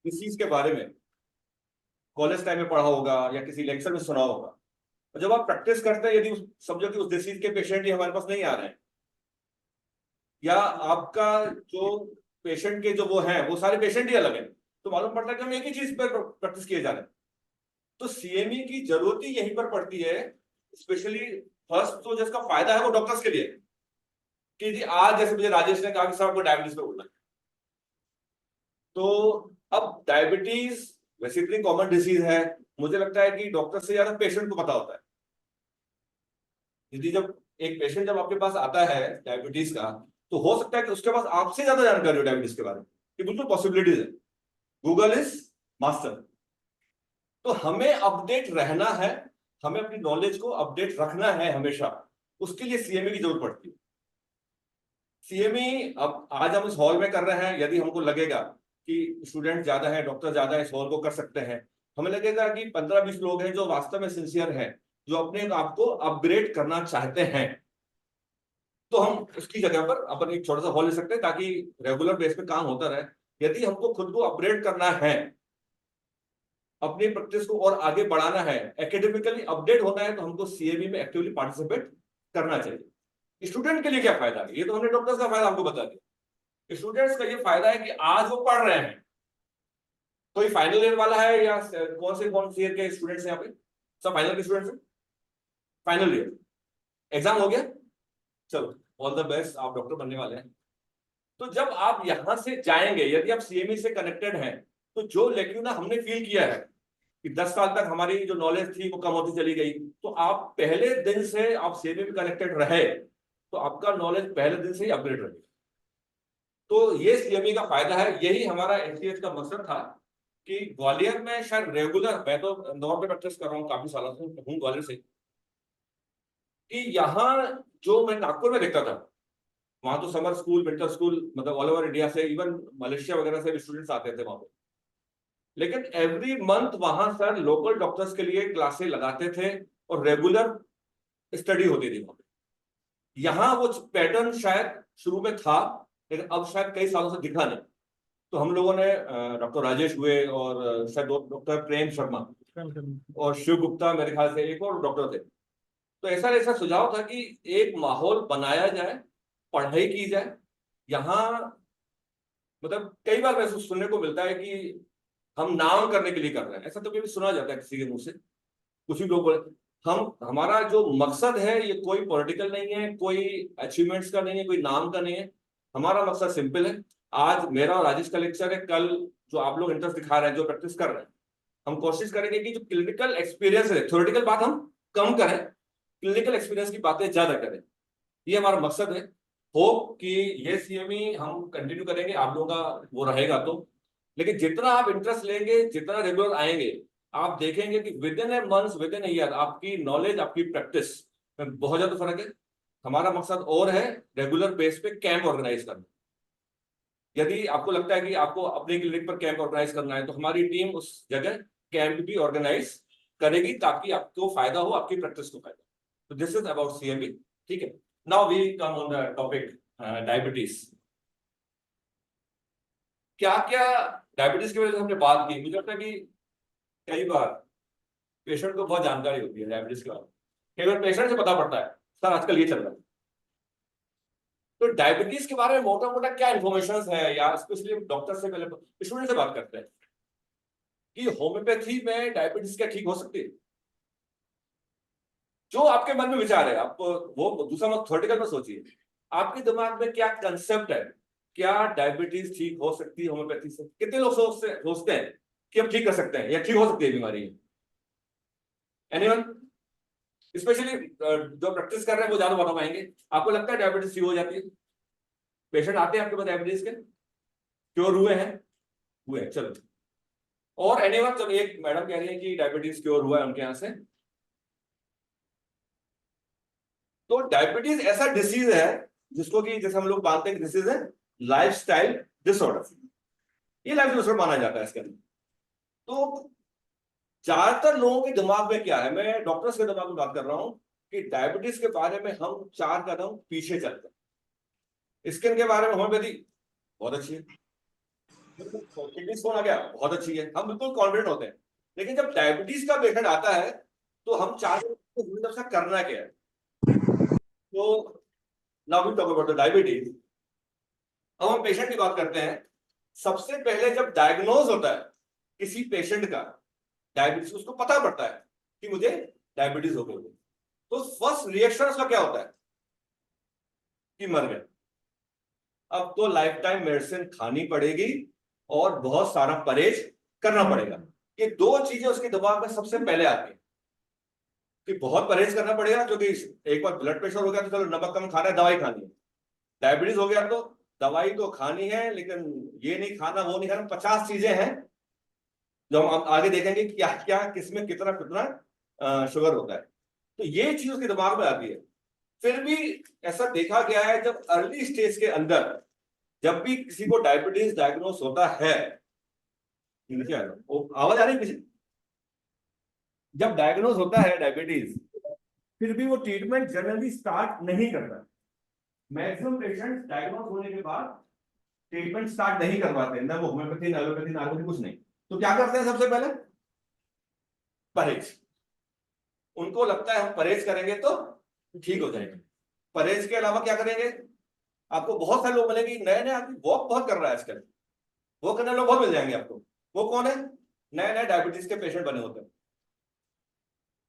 Disease के बारे में कॉलेज टाइम में पढ़ा होगा या किसी लेक्चर में सुना होगा, और जब आप प्रैक्टिस करते हैं, यदि समझो कि उस डिसीज के पेशेंट ही हमारे पास नहीं आ रहे हैं, या आपका जो पेशेंट के जो वो हैं वो सारे पेशेंट ही अलग हैं, तो मालूम पड़ता है कि हम एक ही चीज पर प्रैक्टिस किए जा रहे हैं। तो सीएमई की जरूरत ही यहीं पर पड़ती है, स्पेशली फर्स्ट तो जिसका फायदा है वो डॉक्टर्स के लिए, कि जी आज जैसे मुझे राजेश ने कहा कि सर आपको डायबिटीज पे बोलना है, तो अब डायबिटीज वैसे इतनी कॉमन डिसीज है, मुझे लगता है कि डॉक्टर से ज्यादा पेशेंट को पता होता है। यदि जब एक पेशेंट जब आपके पास आता है डायबिटीज का, तो हो सकता है कि उसके पास आपसे ज्यादा जानकारी हो डायबिटीज के बारे में, ये बिल्कुल पॉसिबिलिटीज है। Google is master. तो हमें अपडेट रहना है, हमें अपनी नॉलेज को अपडेट रखना है हमेशा, उसके लिए सीएमई की जरूरत पड़ती है। सीएमई अब आज हम इस हॉल में कर रहे हैं, यदि हमको लगेगा कि स्टूडेंट ज्यादा है, डॉक्टर ज्यादा है, इस हॉल को कर सकते हैं, हमें लगेगा कि 15-20 लोग हैं जो वास्तव में सिंसियर हैं, जो अपने आप को अपग्रेड करना चाहते हैं, तो हम उसकी जगह पर अपन एक छोटा सा हॉल ले सकते हैं ताकि रेगुलर बेस पे काम होता रहे। यदि हमको खुद को अपग्रेड करना है, अपनी प्रैक्टिस को और आगे बढ़ाना है, एकेडमिकली अपडेट होना है, तो हमको सीएमई में एक्टिवली पार्टिसिपेट करना चाहिए। स्टूडेंट के लिए क्या फायदा है, ये तो हमने डॉक्टर्स का फायदा आपको बता दिया। स्टूडेंट्स का ये फायदा है कि आज वो पढ़ रहे हैं, कोई फाइनल ईयर वाला है या कौन से ईयर के स्टूडेंट्स हैं यहाँ पे, सब फाइनल के स्टूडेंट्स हैं, फाइनल ईयर एग्जाम हो गया, चलो ऑल द बेस्ट, आप डॉक्टर बनने वाले हैं। तो जब आप यहां से जाएंगे, यदि आप सीएमई से कनेक्टेड हैं, तो जो लेक्यूना हमने फील किया है कि 10 साल तक हमारी जो नॉलेज थी वो कम होती चली गई, तो आप पहले दिन से आप सीएमई में कनेक्टेड रहे, तो आपका नॉलेज पहले दिन से ही अपग्रेड रहेगा। तो ये सीएमई का फायदा है, यही हमारा एचसीएच का मकसद था कि ग्वालियर में शायद रेगुलर, मैं तो इंदौर में प्रैक्टिस कर रहा हूँ काफी सालों से, हूँ ग्वालियर से, कि यहाँ जो मैं नागपुर में देखता था, वहां तो समर स्कूल, विंटर स्कूल, मतलब ऑल ओवर इंडिया से, इवन मलेशिया वगैरह से भी स्टूडेंट्स आते थे वहां पे, लेकिन एवरी मंथ वहां सर लोकल डॉक्टर्स के लिए क्लासेस लगाते थे और रेगुलर स्टडी होती थी वहां पे। यहाँ वो पैटर्न शायद शुरू में था, लेकिन अब शायद कई सालों से दिखा नहीं। तो हम लोगों ने डॉक्टर राजेश हुए और शायद डॉक्टर प्रेम शर्मा और शिव गुप्ता, मेरे ख्याल से एक और डॉक्टर थे, तो ऐसा ऐसा सुझाव था कि एक माहौल बनाया जाए, पढ़ाई की जाए। यहाँ मतलब कई बार महसूस सुनने को मिलता है कि हम नाम करने के लिए कर रहे हैं, ऐसा तो कभी सुना जाता है किसी के मुंह से, कुछ ही लोग बोले। हम, हमारा जो मकसद है ये कोई पॉलिटिकल नहीं है, कोई अचीवमेंट्स का नहीं है, कोई नाम का नहीं है। हमारा मकसद सिंपल है। आज मेरा और राजेश का लेक्चर है, कल जो आप लोग इंटरेस्ट दिखा रहे हैं, जो प्रैक्टिस कर रहे हैं, हम कोशिश करेंगे कि जो क्लिनिकल एक्सपीरियंस है, थ्योरेटिकल बात हम कम करें, क्लिनिकल एक्सपीरियंस की बातें ज्यादा करें, ये हमारा मकसद है। होप कि ये सीएमई हम कंटिन्यू करेंगे, आप लोगों का वो रहेगा तो। लेकिन जितना आप इंटरेस्ट लेंगे, जितना रेगुलर आएंगे, आप देखेंगे कि with in a month, with in a year, आपकी नॉलेज, आपकी प्रैक्टिस में बहुत ज्यादा फर्क है। हमारा मकसद और है रेगुलर बेस पे कैंप ऑर्गेनाइज करना। यदि आपको लगता है कि आपको अपने क्लिनिक पर कैंप ऑर्गेनाइज करना है, तो हमारी टीम उस जगह कैंप भी ऑर्गेनाइज करेगी, ताकि आपको फायदा हो, आपकी प्रैक्टिस को फायदा। तो दिस इज अबाउट सीएमई। ठीक है, now we come on the topic diabetes. क्या क्या डायबिटीज की वजह से हमने बात की, मुझे लगता है कि कई बार पेशेंट को बहुत जानकारी होती है डायबिटीज के बारे में, कई बार पेशेंट से पता पड़ता है सर आजकल ये चल रहा है। तो डायबिटीज के बारे में मोटा मोटा क्या इन्फॉर्मेशन है, या स्पेशली डॉक्टर से पहले स्टूडेंट से बात करते हैं कि होम्योपैथी में डायबिटीज क्या ठीक हो सकती है। जो आपके मन में विचार है, आप वो दूसरा मत थ्योरेटिकल में सोचिए, आपके दिमाग में क्या कंसेप्ट है, क्या डायबिटीज ठीक हो सकती है होम्योपैथी से? कितने लोग सोचते हैं कि हम ठीक कर सकते हैं या ठीक हो सकती है बीमारी? एनीवन? स्पेशली जो प्रैक्टिस कर रहे हैं वो ज्यादा बता पाएंगे। आपको लगता है डायबिटीज ठीक हो जाती है? पेशेंट आते हैं आपके पास डायबिटीज के, क्योर हुए हैं? हुए हैं, चलो। और एनीवन? जब एक मैडम कह रही है कि डायबिटीज क्योर हुआ है उनके यहां से। तो डायबिटीज ऐसा डिसीज है जिसको कि जैसे हम लोग मानते हैं कि डिसीज है लाइफस्टाइल डिसऑर्डर, ये लाइफ डिसऑर्डर माना जाता है इसके अंदर। तो ज्यादातर लोगों के दिमाग में क्या है, मैं डॉक्टर्स के दिमाग में बात कर रहा हूं, कि डायबिटीज के बारे में हम 4 कदम पीछे चलते हैं। स्किन के बारे में होम्योपैथी बहुत अच्छी है, किडनी स्टोन आ गया, बहुत अच्छी है, हम बिल्कुल कॉन्फिडेंट होते हैं। लेकिन जब डायबिटीज का पेशेंट आता है तो हम चाहते हैं कि उसका करना क्या है। तो now we talk about the diabetes. अब हम पेशेंट की बात करते हैं। सबसे पहले जब डायग्नोज होता है किसी पेशेंट का डायबिटीज, उसको पता पड़ता है कि मुझे डायबिटीज हो गई, तो फर्स्ट रिएक्शन उसका क्या होता है कि मर गए। अब तो लाइफ टाइम मेडिसिन खानी पड़ेगी और बहुत सारा परहेज करना पड़ेगा। ये दो चीजें उसके दिमाग में सबसे पहले आती है कि बहुत परहेज करना पड़ेगा, क्योंकि एक बार ब्लड प्रेशर हो गया तो चलो नमक कम खाना है, दवाई खानी है। डायबिटीज हो गया तो दवाई तो खानी है, लेकिन ये नहीं खाना वो नहीं खाना, 50 चीजें हैं जो हम आगे देखेंगे क्या क्या किसमें कितना कितना शुगर होता है। तो ये चीज उसके दिमाग में आती है। फिर भी ऐसा देखा गया है जब अर्ली स्टेज के अंदर जब भी किसी को डायबिटीज डायग्नोस होता है, आवाज आ रही है किसी, जब डायग्नोस होता है डायबिटीज, फिर भी वो ट्रीटमेंट जनरली स्टार्ट नहीं करता। मैक्सिमम पेशेंट डायग्नोस होने के बाद ट्रीटमेंट स्टार्ट नहीं करवाते, ना वो होम्योपैथी ना एलोपैथी ना कुछ नहीं। तो क्या करते हैं सबसे पहले, परहेज। उनको लगता है हम परहेज करेंगे तो ठीक हो जाएगा। परहेज के अलावा क्या करेंगे, आपको बहुत सारे लोग मिलेंगे, नए नए आदमी वॉक बहुत कर रहा है आजकल, वो करने लोग बहुत मिल जाएंगे आपको। वो कौन है, नए नए डायबिटीज के पेशेंट बने होते हैं।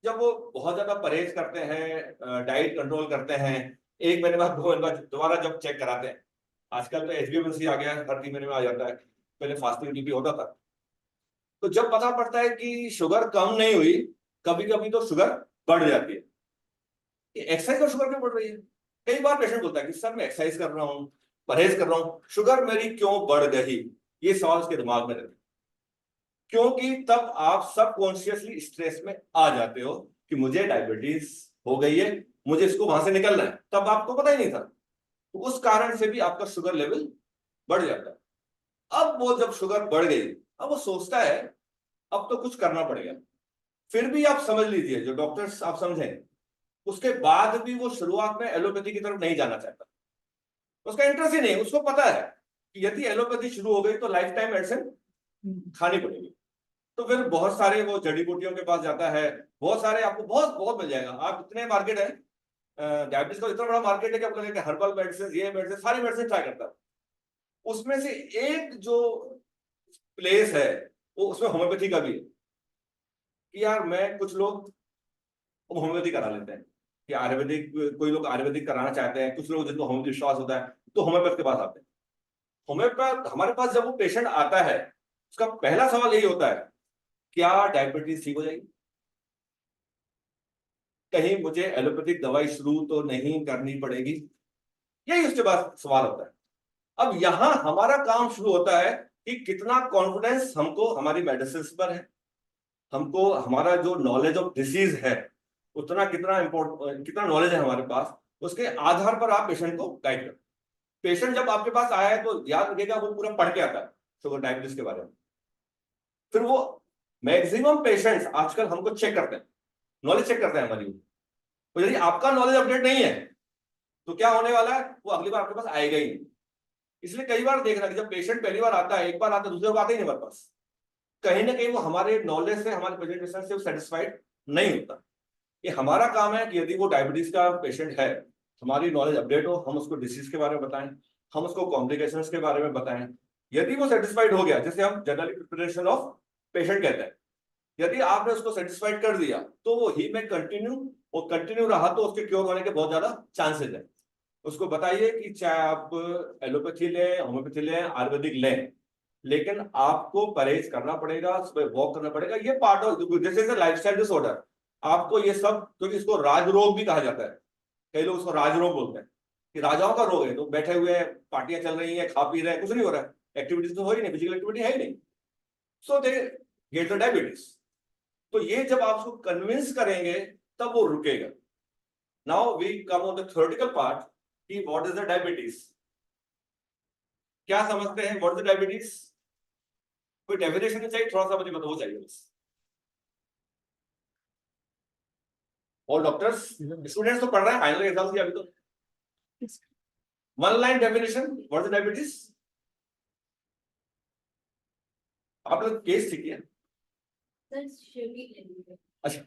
जब वो बहुत ज्यादा परहेज करते हैं, डाइट कंट्रोल करते हैं, एक महीने बाद 2 महीने बाद दोबारा जब चेक कराते हैं, आजकल तो HbA1c आ गया है, हर 3 महीने में आ जाता है, पहले फास्टिंग बीपी होता था। तो जब पता पड़ता है कि शुगर कम नहीं हुई, कभी कभी तो शुगर बढ़ जाती है, कि एक्सरसाइज और शुगर क्यों बढ़ रही है। कई बार पेशेंट बोलता है कि सर मैं एक्सरसाइज कर रहा हूँ, परहेज कर रहा हूँ, शुगर मेरी क्यों बढ़ गई। ये सवाल उसके दिमाग में रहता है, क्योंकि तब आप सबकॉन्शियसली स्ट्रेस में आ जाते हो कि मुझे डायबिटीज हो गई है, मुझे इसको वहां से निकलना है, तब आपको पता ही नहीं था। तो उस कारण से भी आपका शुगर लेवल बढ़ जाता है। अब वो जब शुगर बढ़ गई, अब वो सोचता है अब तो कुछ करना पड़ेगा। फिर भी आप समझ लीजिए, जो डॉक्टर्स आप समझें, उसके बाद भी वो शुरुआत में एलोपैथी की तरफ नहीं जाना चाहता। उसका इंटरेस्ट ही नहीं, उसको पता है कि यदि एलोपैथी शुरू हो गई तो लाइफ टाइम मेडिसिन खानी पड़ेगी। तो फिर बहुत सारे वो जड़ी बूटियों के पास जाता है, बहुत सारे आपको बहुत बहुत मिल जाएगा। आप इतने मार्केट है, डायबिटीज का इतना बड़ा मार्केट है कि आपको लगेगा हर्बल मेडिसिन, ये मेडिसिन, सारी मेडिसिन ट्राई करता है। उसमें से एक जो प्लेस है वो उसमें होम्योपैथी का भी है, कि यार मैं कुछ लोग होम्योपैथी करा लेते हैं, कि आयुर्वेदिक, कोई लोग आयुर्वेदिक कराना चाहते हैं, कुछ लोग जिनको होम्योपैथी विश्वास होता है तो होम्योपैथ के पास आते हैं। होम्योपैथ हमारे पास जब वो पेशेंट आता है, उसका पहला सवाल यही होता है, क्या डायबिटीज ठीक हो जाएगी, कहीं मुझे एलोपैथिक दवाई शुरू तो नहीं करनी पड़ेगी, यही उसके पास सवाल होता है। अब यहां हमारा काम शुरू होता है कि कितना कॉन्फिडेंस हमको हमारी मेडिसिन पर है, हमको हमारा जो नॉलेज ऑफ डिसीज है उतना कितना इंपॉर्टेंट, कितना नॉलेज है हमारे पास, उसके आधार पर आप पेशेंट को गाइड करें। पेशेंट जब आपके पास आया है तो याद रखिएगा वो पूरा पढ़ के आता है शुगर डायबिटीज के बारे में। फिर वो मैक्सिमम पेशेंट्स आजकल हमको चेक करते हैं, नॉलेज चेक करते हैं हमारी। तो यदि आपका नॉलेज अपडेट नहीं है तो क्या होने वाला है, वो अगली बार आपके पास आएगा ही नहीं। इसलिए कई बार देखना कि जब पेशेंट पहली बार आता है, एक बार आता है, दूसरे बार आता ही नहीं हमारे पास, कहीं ना कहीं वो हमारे नॉलेज से, हमारे प्रेजेंटेशन से सेटिस्फाइड नहीं होता। ये हमारा काम है कि यदि वो डायबिटीज का पेशेंट है, हमारी नॉलेज अपडेट हो, हम उसको डिसीज के बारे में बताएं, हम उसको कॉम्प्लिकेशंस के बारे में बताएं। यदि वो सेटिस्फाइड हो गया, जैसे हम जनरली प्रिपरेशन ऑफ पेशेंट कहते हैं, यदि आपने उसको सेटिस्फाइड कर दिया तो वो ही में कंटिन्यू, और कंटिन्यू रहा तो उसके क्योर होने के बहुत ज्यादा चांसेस है। उसको बताइए कि चाहे आप एलोपैथी लें, होम्योपैथी लें, आयुर्वेदिक लें, लेकिन आपको परहेज करना पड़ेगा, सुबह वॉक करना पड़ेगा, ये पार्ट ऑफ, जैसे लाइफस्टाइल डिसऑर्डर, आपको ये सब, क्योंकि इसको राजरोग भी कहा जाता है, कई लोग उसको राजरोग बोलते हैं, कि राजाओं का रोग है, तो बैठे हुए हैं, पार्टियां चल रही हैं, खा पी रहे हैं, कुछ नहीं हो रहा है, एक्टिविटीज तो हो ही नहीं, फिजिकल एक्टिविटी है ही नहीं, सो दे गेट द डायबिटीज। तो ये जब आप उसको कन्विंस करेंगे तब वो रुकेगा। Now we come on the theoretical part कि व्हाट इज द डायबिटीज, क्या समझते हैं व्हाट इज द डायबिटीज। कोई डेफिनेशन नहीं चाहिए, थोड़ा सा मुझे बताओ चाहिए बस। और डॉक्टर्स, स्टूडेंट्स तो पढ़ रहे हैं, फाइनल एग्जाम की अभी तो। One line definition what is diabetes. आप लोग केस ठीक है? अच्छा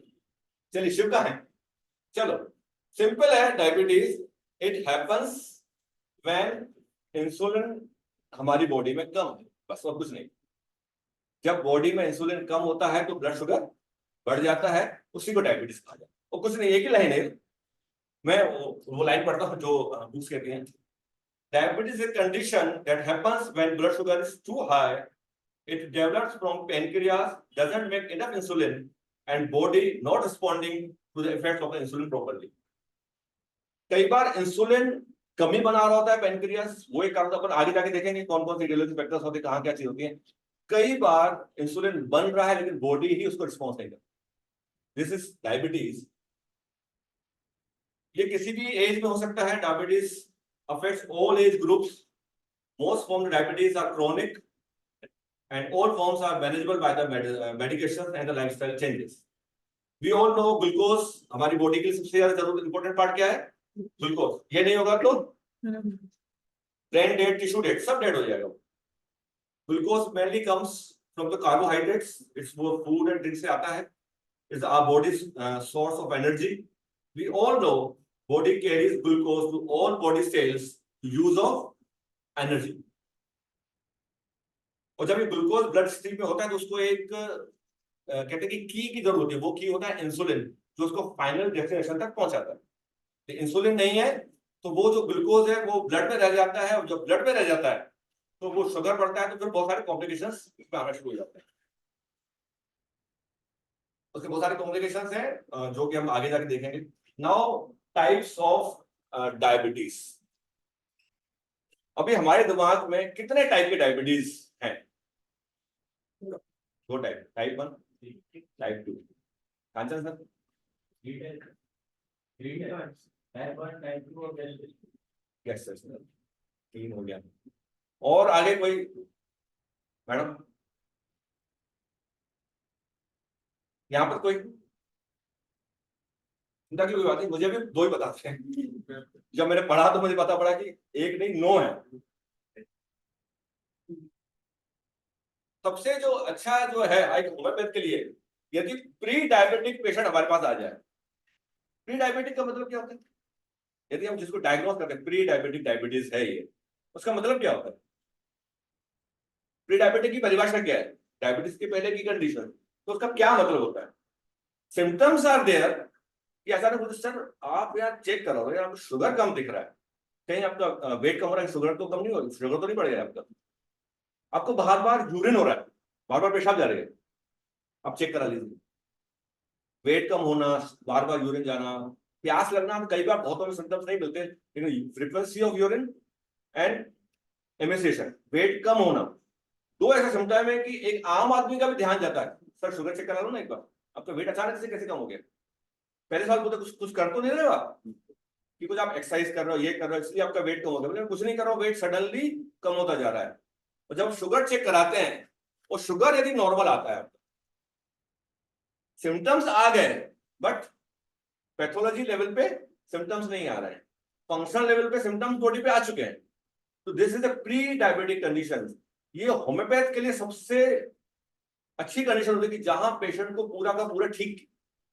चलिए, शिव का है। चलो सिंपल है, diabetes it happens when insulin हमारी बॉडी में कम है, बस और कुछ नहीं। जब बॉडी में इंसुलिन कम होता है तो ब्लड शुगर बढ़ जाता है, उसी को डायबिटीज कहा जाता है। और कुछ नहीं, एक ही लाइन है, मैं वो लाइन पढ़ता हूँ जो बुक्स कहती हैं। Diabetes is condition that happens when blood sugar is too high, it develops from pancreas doesn't make enough insulin and body not responding to the effects of the insulin properly। कई बार insulin कमी बना रहा होता है pancreas, वो एक कारण अपन आगे जाके देखेंगे कौन कौन सी रेगुलेटरी फैक्टर्स होते हैं, कहाँ क्या चीज होती है। कई बार इंसुलिन बन रहा है लेकिन बॉडी ही उसको रिस्पॉन्स नहीं करती। This is diabetes. ये किसी भी एज में हो सकता है। Diabetes affects all age groups. Most form diabetes are chronic and all forms are manageable by the medications and the lifestyle changes। We all know glucose हमारी बॉडी के लिए सबसे ज्यादा जरूरत इंपॉर्टेंट पार्ट क्या है? ग्लूकोज। ये नहीं होगा तो ब्रेन डेड, टिश्यू डेड, सब डेड हो जाएगा। Glucose mainly comes from the carbohydrates, it's वो फूड एंड ड्रिंक से आता है। It's our body's source of energy. We all know body carries glucose to all body cells use of energy. और जब ये ग्लूकोज ब्लड स्ट्रीम में होता है तो उसको एक कहते हैं कि की जरूरत होती है। वो की होता है इंसुलिन, जो उसको फाइनल डेस्टिनेशन तक पहुंचाता है। तो इंसुलिन नहीं है तो वो जो ग्लूकोज है वो ब्लड में रह जाता है, और जब ब्लड में रह जाता है तो वो शुगर बढ़ता है, तो फिर बहुत सारे कॉम्प्लिकेशंस इसमें आना शुरू हो जाते हैं। उसके बहुत सारे कॉम्प्लिकेशंस हैं जो कि हम आगे जाके देखेंगे। Now types of diabetes. अभी हमारे दिमाग में कितने टाइप के डायबिटीज हैं? दो type, type 1, type 2। Answer sir? Yes sir, 3 हो गया। और आगे कोई मैडम? यहाँ पर कोई चिंता की कोई बात नहीं, मुझे भी 2 ही बताते हैं। जब मैंने पढ़ा तो मुझे पता पड़ा कि 1 नहीं 9 है। सबसे जो अच्छा जो है होम्योपैथ के लिए, यदि प्री डायबिटिक पेशेंट हमारे पास आ जाए। प्री डायबिटिक का मतलब क्या होता है? यदि हम जिसको डायग्नोस करते हैं प्री डायबिटिक डायबिटीज है ये, उसका मतलब क्या होता है? प्री डायबिटिक की परिभाषा क्या है? डायबिटीज के पहले की कंडीशन। तो उसका क्या मतलब होता है? सिम्टम्स आर देयर कि ऐसा ना बोलते सर आप यार चेक करो यार आपको शुगर कम दिख रहा है, कहीं आपका वेट कम हो रहा है, शुगर तो कम नहीं हो रही, शुगर तो नहीं बढ़ गया आपका, आपको बार बार यूरिन हो रहा है, बार बार पेशाब जा रही है, आप चेक करा लीजिए। वेट कम होना, बार बार यूरिन जाना, प्यास लगना, कई बार बहुतों में सिम्टम्स नहीं मिलते, लेकिन frequency of urine and emaciation, weight कम होना, 2 ऐसे सिम्टम है कि एक आम आदमी का भी ध्यान जाता है सर शुगर चेक करा लो ना एक बार, आपका वेट अचानक से कैसे कम हो गया। पहले साल बोलते कुछ कर तो नहीं रहे हो आप, कि कुछ आप एक्सरसाइज कर रहे हो, ये कर रहे हो इसलिए आपका वेट कम हो गया, कुछ नहीं कर रहा हूं, वेट सडनली कम होता जा रहा है। और जब शुगर चेक कराते हैं और शुगर यदि नॉर्मल आता है, सिम्टम्स आ गए बट पैथोलॉजी लेवल पे सिम्टम्स नहीं आ रहे हैं, फंक्शनल लेवल पे सिम्टम्स बॉडी पे आ चुके हैं, तो this is a pre diabetic condition. ये होम्योपैथ के लिए सबसे अच्छी कंडीशन होती है कि जहां पेशेंट को पूरा का पूरा ठीक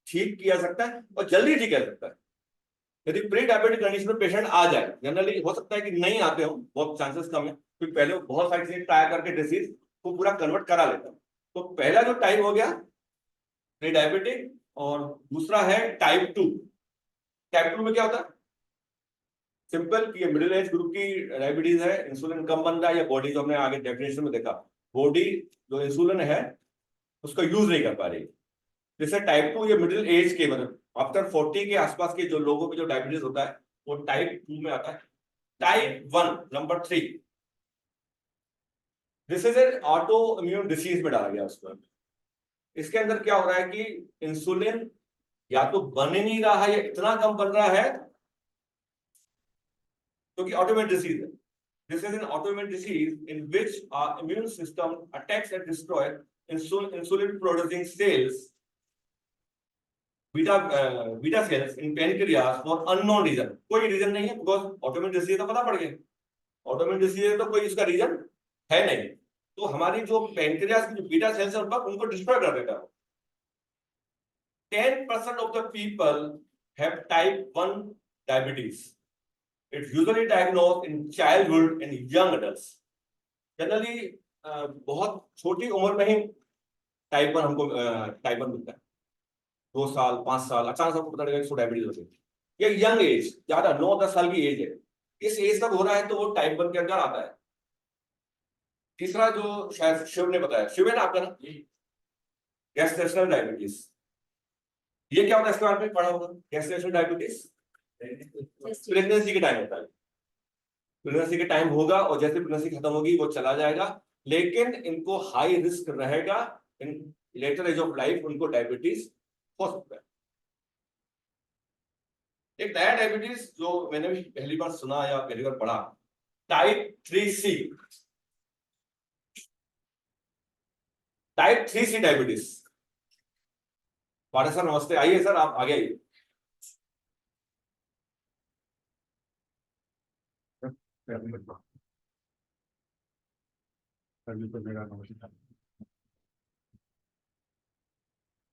किया सकता है और जल्दी ठीक किया सकता है। यदि प्री डायबिटिक कंडीशन में पेशेंट आ जाए, जनरली हो सकता है कि नहीं आते हो, बहुत चांसेस कम है, क्योंकि पहले बहुत सारी चीजें ट्राई करके डिसीज को पूरा कन्वर्ट करा लेता है। तो पहला जो टाइप हो गया प्री डायबिटिक, और दूसरा है टाइप 2। टाइप 2 में क्या होता है? सिंपल कि ये मिडिल एज ग्रुप की डायबिटीज है, इंसुलिन कम बन रहा है, या बॉडी जो हमने आगे डेफिनेशन में देखा, बॉडी जो इंसुलिन है उसका यूज नहीं कर पा रही। जैसे टाइप 2 ये मिडिल एज के मतलब आफ्टर 40 के आसपास के जो लोगों को जो डायबिटीज होता है वो टाइप 2 में आता है। Type 1 number 3, this is N auto immune disease में डाला गया उसमें। इसके अंदर क्या हो रहा है कि इंसुलिन या तो बन ही नहीं रहा है या इतना कम बन रहा है, क्योंकि ऑटोइम्यून डिसीज है। This is an autoimmune disease in which our immune system attacks and destroy insulin producing cells, beta cells in pancreas for unknown reason. कोई रीजन नहीं है, बिकॉज ऑटोइम्यून डिसीज तो पता पड़ गया, ऑटोइम्यून डिसीज है तो कोई इसका रीजन है नहीं। तो हमारी जो पेनक्रियास की जो बीटा सेल्स है उनको डिस्ट्रॉय कर देता है। 10% of the people have type 1 diabetes. It's usually diagnosed in childhood and young adults. Generally बहुत छोटी उम्र में ही टाइप 1 हमको टाइप 1 मिलता है। 2 साल 5 साल अचानक सबको पता लगेगा कि इसको डायबिटीज हो गई। ये यंग एज, ज्यादा 9-10 साल की एज है, इस एज तक हो रहा है तो वो टाइप 1 के अंदर आता है। तीसरा जो शायद शिव ने बताया, शिव है ना आपका ना, गैस्ट्रेशनल डायबिटीज। ये क्या होता है इसके बारे में पढ़ा होगा? गैस्ट्रेशनल डायबिटीज प्रेगनेंसी के टाइम होता है। प्रेगनेंसी के टाइम होगा और जैसे प्रेगनेंसी खत्म होगी वो चला जाएगा, लेकिन इनको हाई रिस्क रहेगा, इन लेटर एज ऑफ लाइफ उनको डायबिटीज हो सकता है। एक नया डायबिटीज जो मैंने भी पहली बार सुना या पहली बार पढ़ा, type 3C। Type 3C diabetes. Pathak sir नमस्ते, आइए सर आप आगे आइए।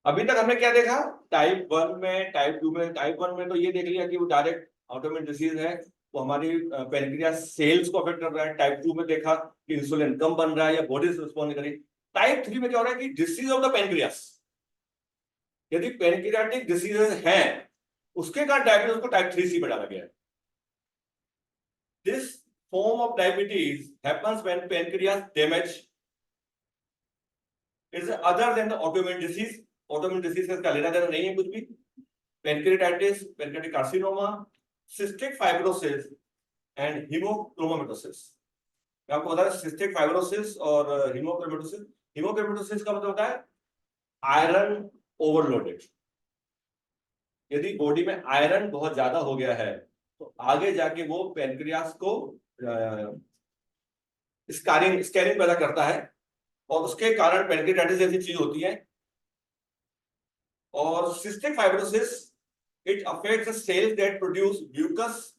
अभी तक हमने क्या देखा? टाइप 1 में, टाइप 2 में। टाइप 1 में तो ये देख लिया कि वो डायरेक्ट ऑटोइम्यून डिसीज है, वो हमारी पेनक्रियास सेल्स को अफेक्ट कर रहा है। टाइप 2 में देखा कि इंसुलिन कम बन रहा है या बॉडी रिस्पॉन्ड कर रही है। टाइप 3 में क्या हो रहा है कि डिसीज ऑफ द पेनक्रियास, यदि पेनक्रियाटिक डिसीजेस हैं उसके कारण डायबिटीज को टाइप 3C में डाला गया है। This form of diabetes happens when pancreas damage is other than the autoimmune disease. Autoimmune disease का इसका लेना देना नहीं है कुछ भी। Pancreatitis, pancreatic carcinoma, cystic fibrosis and haemochromatosis. मैं आपको बता दें सिस्टिक फाइब्रोसिस और हीमोक्रोमेटोसिस। हीमोक्रोमेटोसिस का मतलब होता है आयरन ओवरलोडेड। यदि बॉडी में आयरन बहुत ज्यादा हो गया है तो आगे जाके वो पेनक्रियास को स्कैरिंग पैदा करता है और उसके कारण पेनक्रियाटाइटिस जैसी चीज होती है। और cystic fibrosis it affects the cells that produce mucus,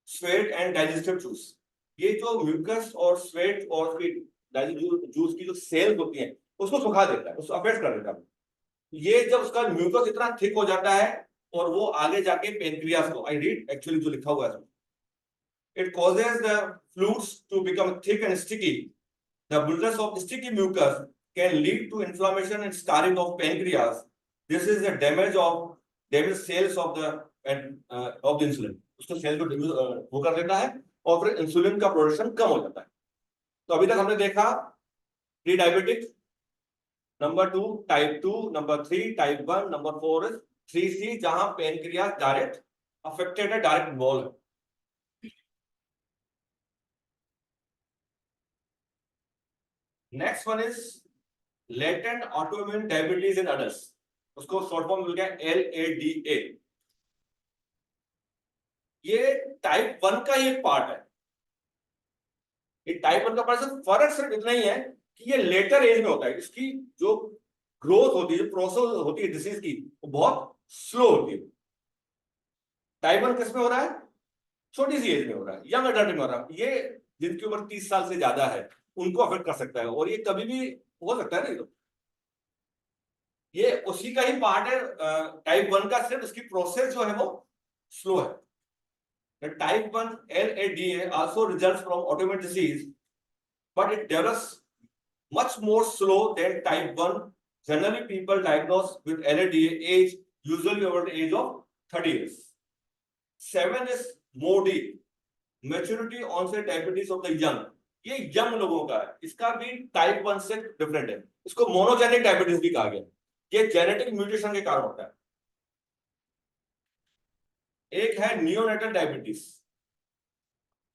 sweat and digestive juice. ये जो म्यूकस और स्वेट और डाइजेस्टिव जूस की जो सेल्स होती हैं उसको सुखा देता है, उसको अफेक्ट कर देता है। ये जब उसका म्यूकस इतना थिक हो जाता है और वो आगे जाके पेनक्रियास को, आई रीड एक्चुअली जो लिखा हुआ है, it causes the fluids to become thick and sticky. The buildup of sticky mucus can lead to inflammation and scarring of pancreas. This is the damage cells of the insulin. उसको cell को वो कर देता है और फिर insulin का production कम हो जाता है। तो अभी तक हमने देखा pre diabetic, number 2 type 2, number 3 type 1, number 4 is 3C जहां पेनक्रियास डायरेक्ट अफेक्टेड है, डायरेक्ट इन्वॉल्व है। Next one is latent autoimmune diabetes in adults, उसको शॉर्ट फॉर्म मिल गया LADA। ये टाइप 1 का ही एक पार्ट है। ये टाइप 1 का पार्ट है, फर्क सिर्फ इतना ही है कि ये लेटर एज में होता है। इसकी जो ग्रोथ होती है, जो प्रोसेस होती है डिसीज की, वो बहुत स्लो होती है। टाइप 1 किस में हो रहा है? छोटी सी एज में हो रहा है, यंग अडल्ट में हो रहा है। ये जिनकी उम्र 30 साल से ज्यादा है उनको अफेक्ट कर सकता है और ये कभी भी हो सकता है। नहीं तो ये उसी का ही पार्ट है टाइप 1 का, सिर्फ इसकी प्रोसेस जो है वो स्लो है। The type 1 LADA also results from autoimmune disease, but it develops much more slow than type 1. Generally, people diagnosed with LADA age usually over the age of 30 years. 7 is MODY, maturity onset diabetes of the young. ये young लोगों का है, इसका भी type 1 से different है। इसको monogenic diabetes भी कहा गया। ये जेनेटिक म्यूटेशन के कारण होता है। एक है neonatal diabetes.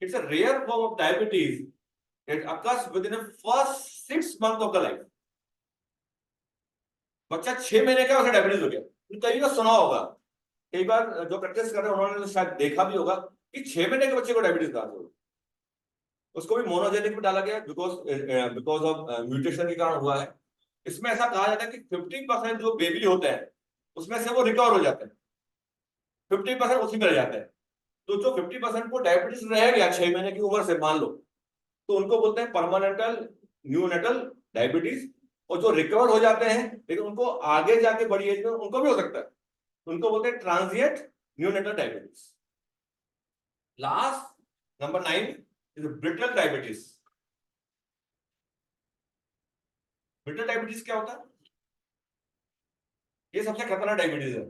It's a rare form of diabetes that occurs within first 6 month of the life. बच्चा 6 महीने का उसे डायबिटीज हो गया। कई बार सुना होगा, कई बार जो प्रैक्टिस कर रहे हैं उन्होंने तो शायद देखा भी होगा कि 6 महीने के बच्चे को डायबिटीज कहां से हो। उसको भी मोनोजेनिक में डाला गया बिकॉज ऑफ म्यूटेशन के कारण हुआ है। इसमें ऐसा कहा जाता है कि 50% जो बेबी होते हैं उसमें से वो रिकवर हो जाते हैं, 50% उसी में रह जाते हैं। तो जो 50% को डायबिटीज रह गया 6 महीने की उम्र से मान लो, तो उनको बोलते हैं परमानेंटल न्यूनेटल डायबिटीज, और जो रिकवर हो जाते हैं लेकिन उनको आगे जाके बड़ी एज में उनको भी हो सकता है, उनको बोलते हैं transient neonatal diabetes. Last number 9 is brittle diabetes. Brittle diabetes क्या होता है? ये सबसे खतरनाक डायबिटीज है।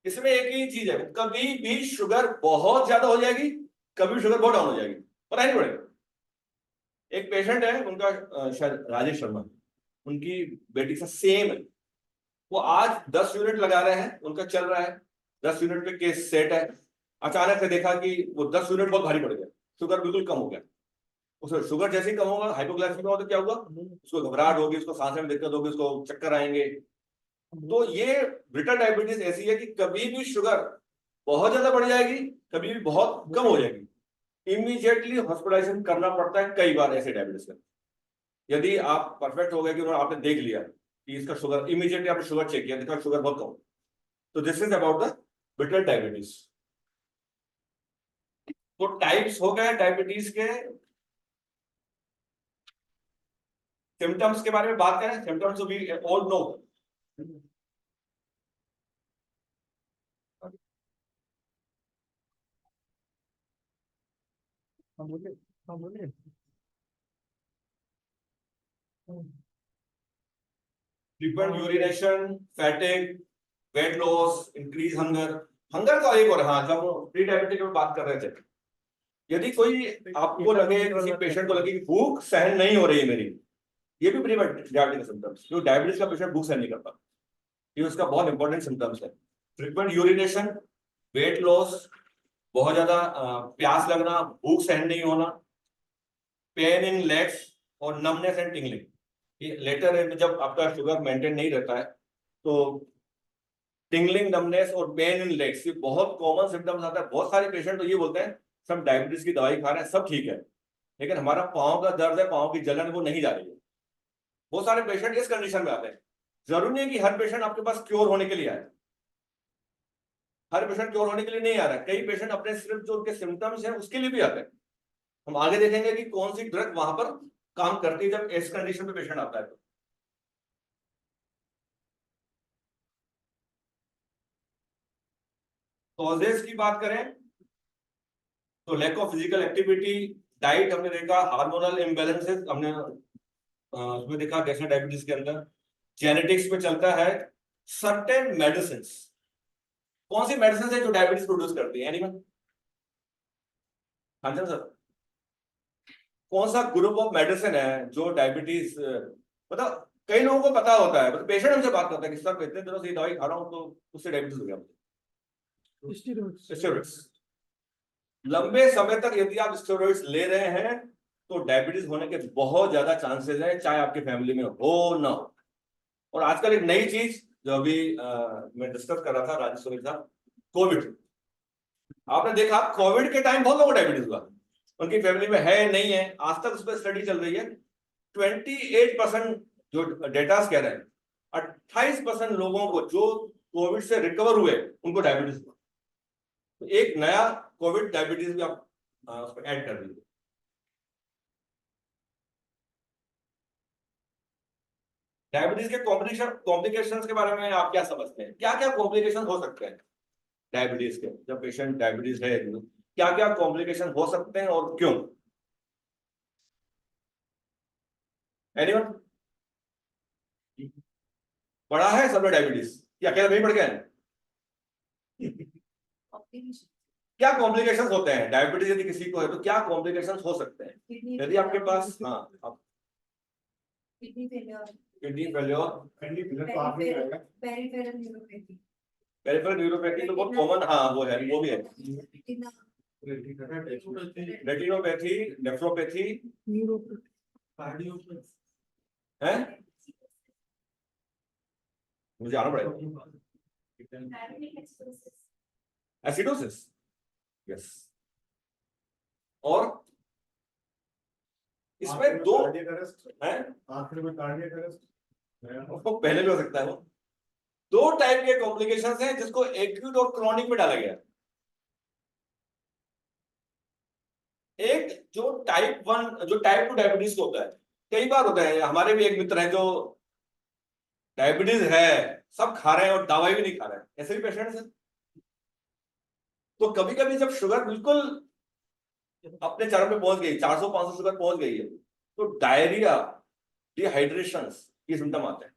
इसमें एक ही चीज है, कभी भी शुगर बहुत ज्यादा हो जाएगी, कभी शुगर बहुत डाउन हो जाएगी, पता ही नहीं पड़ेगा। एक पेशेंट है उनका, शायद राजेश शर्मा, उनकी बेटी से सेम है। वो आज 10 यूनिट लगा रहे हैं, उनका चल रहा है 10 यूनिट पे केस सेट है। अचानक से देखा कि वो 10 यूनिट बहुत भारी पड़ गया, शुगर बिल्कुल कम हो गया। उसमें शुगर जैसे ही कम होगा, हाइपोग्लाइसेमिया हो तो क्या हुआ, उसको घबराहट होगी, उसको सांस में दिक्कत होगी, उसको चक्कर आएंगे। तो ये ब्रिटल डायबिटीज ऐसी है कि कभी भी शुगर बहुत ज्यादा बढ़ जाएगी, कभी भी बहुत कम हो जाएगी, इमीडिएटली हॉस्पिटलाइजेशन करना पड़ता है कई बार ऐसे डायबिटीज का। यदि आप परफेक्ट हो गए कि आपने देख लिया कि इसका शुगर, इमीडिएटली आपने शुगर चेक किया, देखा शुगर बहुत कम, तो this is about the brittle diabetes. तो टाइप्स हो गए डायबिटीज के। सिम्टम्स के बारे में बात करें, symptoms we all know. Frequent urination, fatigue, weight loss, increase hunger. Hunger का एक और, हाँ, जब प्री डायबिटिक में बात कर रहे थे, यदि कोई आपको लगे, किसी पेशेंट को लगे कि भूख सहन नहीं हो रही है मेरी, ये भी प्री डायबिटिक सिम्टम्स, जो डायबिटीज का पेशेंट भूख सहन नहीं करता, ये उसका बहुत इंपॉर्टेंट सिम्टम्स है। फ्रीक्वेंट यूरिनेशन, वेट लॉस, बहुत ज्यादा प्यास लगना, भूख सहन नहीं होना, पेन इन लेग्स और नमनेस एंड टिंगलिंग। ये लेटर है, जब आपका शुगर मेंटेन नहीं रहता है तो टिंगलिंग, नमनेस और पेन इन लेग्स, ये बहुत कॉमन सिम्टम्स आता है। बहुत सारे पेशेंट तो ये बोलते हैं सब डायबिटीज की दवाई खा रहे हैं, सब ठीक है, लेकिन हमारा पाँव का दर्द है, पाँव की जलन वो नहीं जा रही है। बहुत सारे पेशेंट इस कंडीशन में आते हैं। जरूरी नहीं है कि हर पेशेंट आपके पास क्योर होने के लिए आए, हर पेशेंट क्योर होने के लिए नहीं आ रहा है। कई पेशेंट अपने सिर्फ जो उनके सिम्टम्स हैं उसके लिए भी आते हैं। हम आगे देखेंगे कि कौन सी ड्रग वहां पर काम करती है जब इस कंडीशन में पेशेंट आता है। कॉजेस की बात करें तो lack of physical activity, diet हमने देखा, हार्मोनल इम्बैलेंसेस हमने उसमें देखा कैसे डायबिटीज के अंदर, जेनेटिक्स में चलता है, सर्टेन मेडिसिन। कौन सी मेडिसिन है जो डायबिटीज प्रोड्यूस करती है? एनीवन? हाँ जी सर, कौन सा ग्रुप ऑफ मेडिसिन है जो डायबिटीज, मतलब कई लोगों को पता होता है, मतलब पेशेंट हमसे बात करता है कि सर इतने दिनों से ये दवाई खा रहा हूँ तो उससे डायबिटीज हो गया मुझे। स्टेरॉइड्स। लंबे समय तक यदि आप स्टेरॉइड्स ले रहे हैं तो डायबिटीज होने के बहुत ज्यादा चांसेस हैं, चाहे आपकी फैमिली में हो ना हो। और आजकल एक नई चीज जो अभी मैं डिस्कस कर रहा था राजेश्वरी साहब, कोविड। आपने देखा कोविड के टाइम बहुत लोगों को डायबिटीज हुआ, उनकी फैमिली में है नहीं है, आज तक उस पर स्टडी चल रही है। 28% जो डेटा कह रहे हैं, 28% लोगों को जो कोविड से रिकवर हुए उनको डायबिटीज हुआ। तो एक नया कोविड डायबिटीज भी आप उस पर ऐड कर दीजिए। डायबिटीज के कॉम्प्लिकेशंस के बारे में आप क्या समझते हैं? क्या क्या कॉम्प्लिकेशन हो सकते हैं डायबिटीज के? जब पेशेंट डायबिटीज है, क्या क्या कॉम्प्लिकेशन हो सकते हैं और क्यों? एनीवन? पढ़ा है सबने डायबिटीज या अकेला नहीं पढ़ गया है? क्या कॉम्प्लिकेशंस होते हैं डायबिटीज यदि किसी को है तो क्या कॉम्प्लिकेशंस हो सकते हैं यदि आपके पास? हाँ, आप किडनी फेलियर, पेरिफेरल न्यूरोपैथी तो बहुत कॉमन, हाँ वो है, वो भी है। रेटिनोपैथी, नेफ्रोपैथी है, मुझे आना पड़ेगा। Acidosis, yes. और इसमें दो है, आखिर में कार्डियक अरेस्ट, पहले भी हो सकता है। वो दो टाइप के कॉम्प्लिकेशंस हैं जिसको एक्यूट और क्रॉनिक में डाला गया। एक जो टाइप 1, जो टाइप 2 डायबिटीज होता है, कई बार होता है, हमारे भी एक मित्र है जो डायबिटीज है, सब खा रहे हैं और दवाई भी नहीं खा रहे हैं, ऐसे भी पेशेंट्स हैं। तो कभी कभी जब शुगर बिल्कुल अपने चरम पे पहुंच गई, 400-500 शुगर पहुंच गई है, तो डायरिया, डिहाइड्रेशन, ये सिम्टम आते हैं।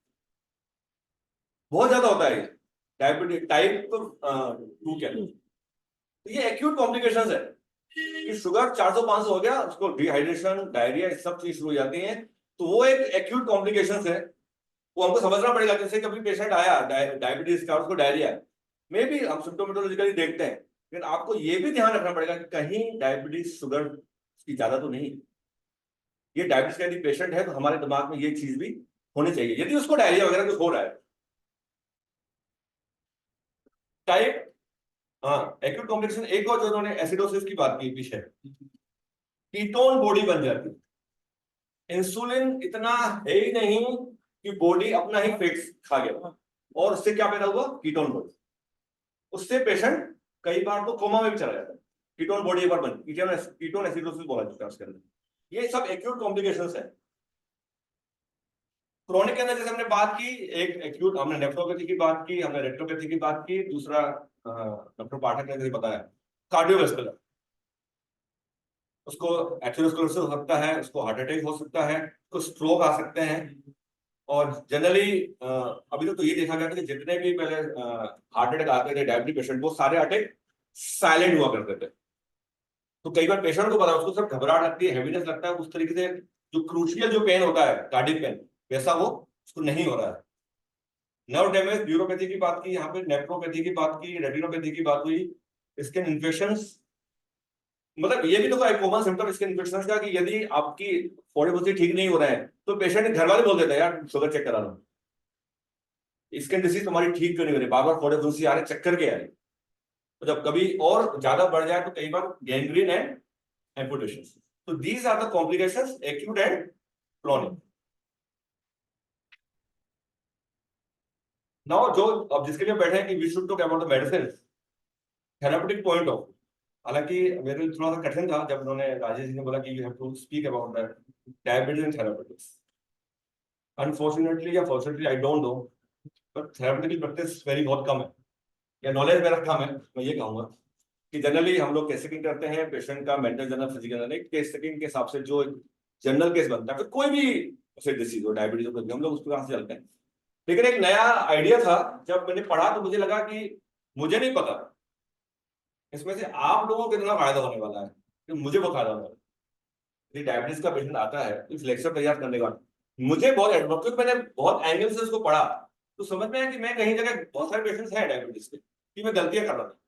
बहुत ज्यादा होता है ये, डायबिटीज टाइप 2 के अंदर। तो ये एक्यूट कॉम्प्लिकेशंस है कि शुगर 400-500 हो गया, उसको डिहाइड्रेशन, डायरिया, ये सब चीज शुरू हो जाती है। तो वो एक एक्यूट कॉम्प्लिकेशंस है, वो हमको समझना पड़ेगा। जैसे कभी पेशेंट आया डायबिटीज का, उसको डायरिया है, मे भी हम सिम्टोमेटोलॉजिकली देखते हैं, लेकिन आपको ये भी ध्यान रखना पड़ेगा कि कहीं डायबिटीज शुगर की ज्यादा तो नहीं। ये डायबिटीज का यदि पेशेंट है तो हमारे दिमाग में ये चीज भी होनी चाहिए, यदि उसको डायरिया वगैरह कुछ हो रहा है। टाइप, हाँ, एक्यूट कॉम्प्लिकेशन एक और जो उन्होंने एसिडोसिस की बात की पीछे, कीटोन बॉडी बन जाती है। इंसुलिन इतना है ही नहीं कि बॉडी अपना ही फिक्स खा गया, और उससे क्या पैदा हुआ, कीटोन बॉडी। उससे पेशेंट कई बार तो कोमा में भी चला जाता है। कीटोन बॉडी एक बार बन, कीटोन एसिडोसिस बोला जाता है उसके अंदर। ये सब एक्यूट कॉम्प्लिकेशंस है। क्रोनिक के अंदर जैसे हमने बात की, एक एक्यूट हमने नेफ्रोपैथी की बात की, हमने रेट्रोपैथी की बात की, दूसरा डॉक्टर पाठक ने जैसे बताया कार्डियोवैस्कुलर, उसको एथेरोस्क्लेरोसिस हो सकता है, उसको हार्ट अटैक हो सकता है, उसको स्ट्रोक आ सकते हैं। और जनरली अभी तो ये देखा गया था कि जितने भी पहले हार्ट अटैक आते थे डायबिटीज पेशेंट, वो सारे अटैक साइलेंट हुआ करते थे। तो कई बार पेशेंट को पता है, उसको सब घबराहट लगती है, हेवीनेस लगता है, उस तरीके से जो क्रूशियल जो पेन होता है कार्डियक पेन, वैसा वो उसको नहीं हो रहा है। नर्व डैमेज, न्यूरोपैथी की बात की, यहाँ पे नेफ्रोपैथी की बात की, रेटिनोपैथी की बात हुई, स्किन इन्फेक्शंस। मतलब ये भी तो एक कॉमन सिम्टम स्किन इन्फेक्शन का, कि यदि आपकी बॉडी बहुत ठीक नहीं हो रहा है तो पेशेंट घर वाले बोल देते हैं यार शुगर चेक करा लो, स्किन डिसीज तुम्हारी ठीक क्यों नहीं हो रही, बार बार बॉडी फुंसी आ रहे, चक्कर के आ रही। तो जब कभी और ज्यादा बढ़ जाए तो कई बार गैंग्रीन एंड एम्पुटेशन। तो these are the complications, acute and chronic. Now जो अब जिसके लिए बैठे हैं कि we should talk about the medicine, therapeutic point of. हालांकि मेरे लिए थोड़ा सा कठिन था जब उन्होंने, राजेश जी ने बोला कि you have to speak about that diabetes and therapeutics. Unfortunately या fortunately I don't know, but therapeutic practice very बहुत कम है, या नॉलेज मेरा कम है, मैं ये कहूंगा। कि जनरली हम लोग केस सेटिंग करते हैं, पेशेंट का मेंटल जनरल फिजिकल जनरल, एक केस सेटिंग के हिसाब से जो जनरल केस बनता है, फिर कोई भी उसे डिसीज हो, डायबिटीज हो, हम लोग उसके हिसाब से चलते हैं। लेकिन एक नया आइडिया था, जब मैंने पढ़ा तो मुझे लगा कि मुझे नहीं पता इसमें से आप लोगों को कितना फायदा होने वाला है, कि मुझे बहुत फायदा होने वाला है। यदि डायबिटीज का पेशेंट आता है इस लेक्चर तैयार करने का, मुझे बहुत एडवांस, क्योंकि मैंने बहुत एंगल से उसको पढ़ा, तो समझ में आया कि मैं कहीं जगह बहुत सारे पेशेंट्स हैं डायबिटीज के, कि मैं गलतियां कर रहा था,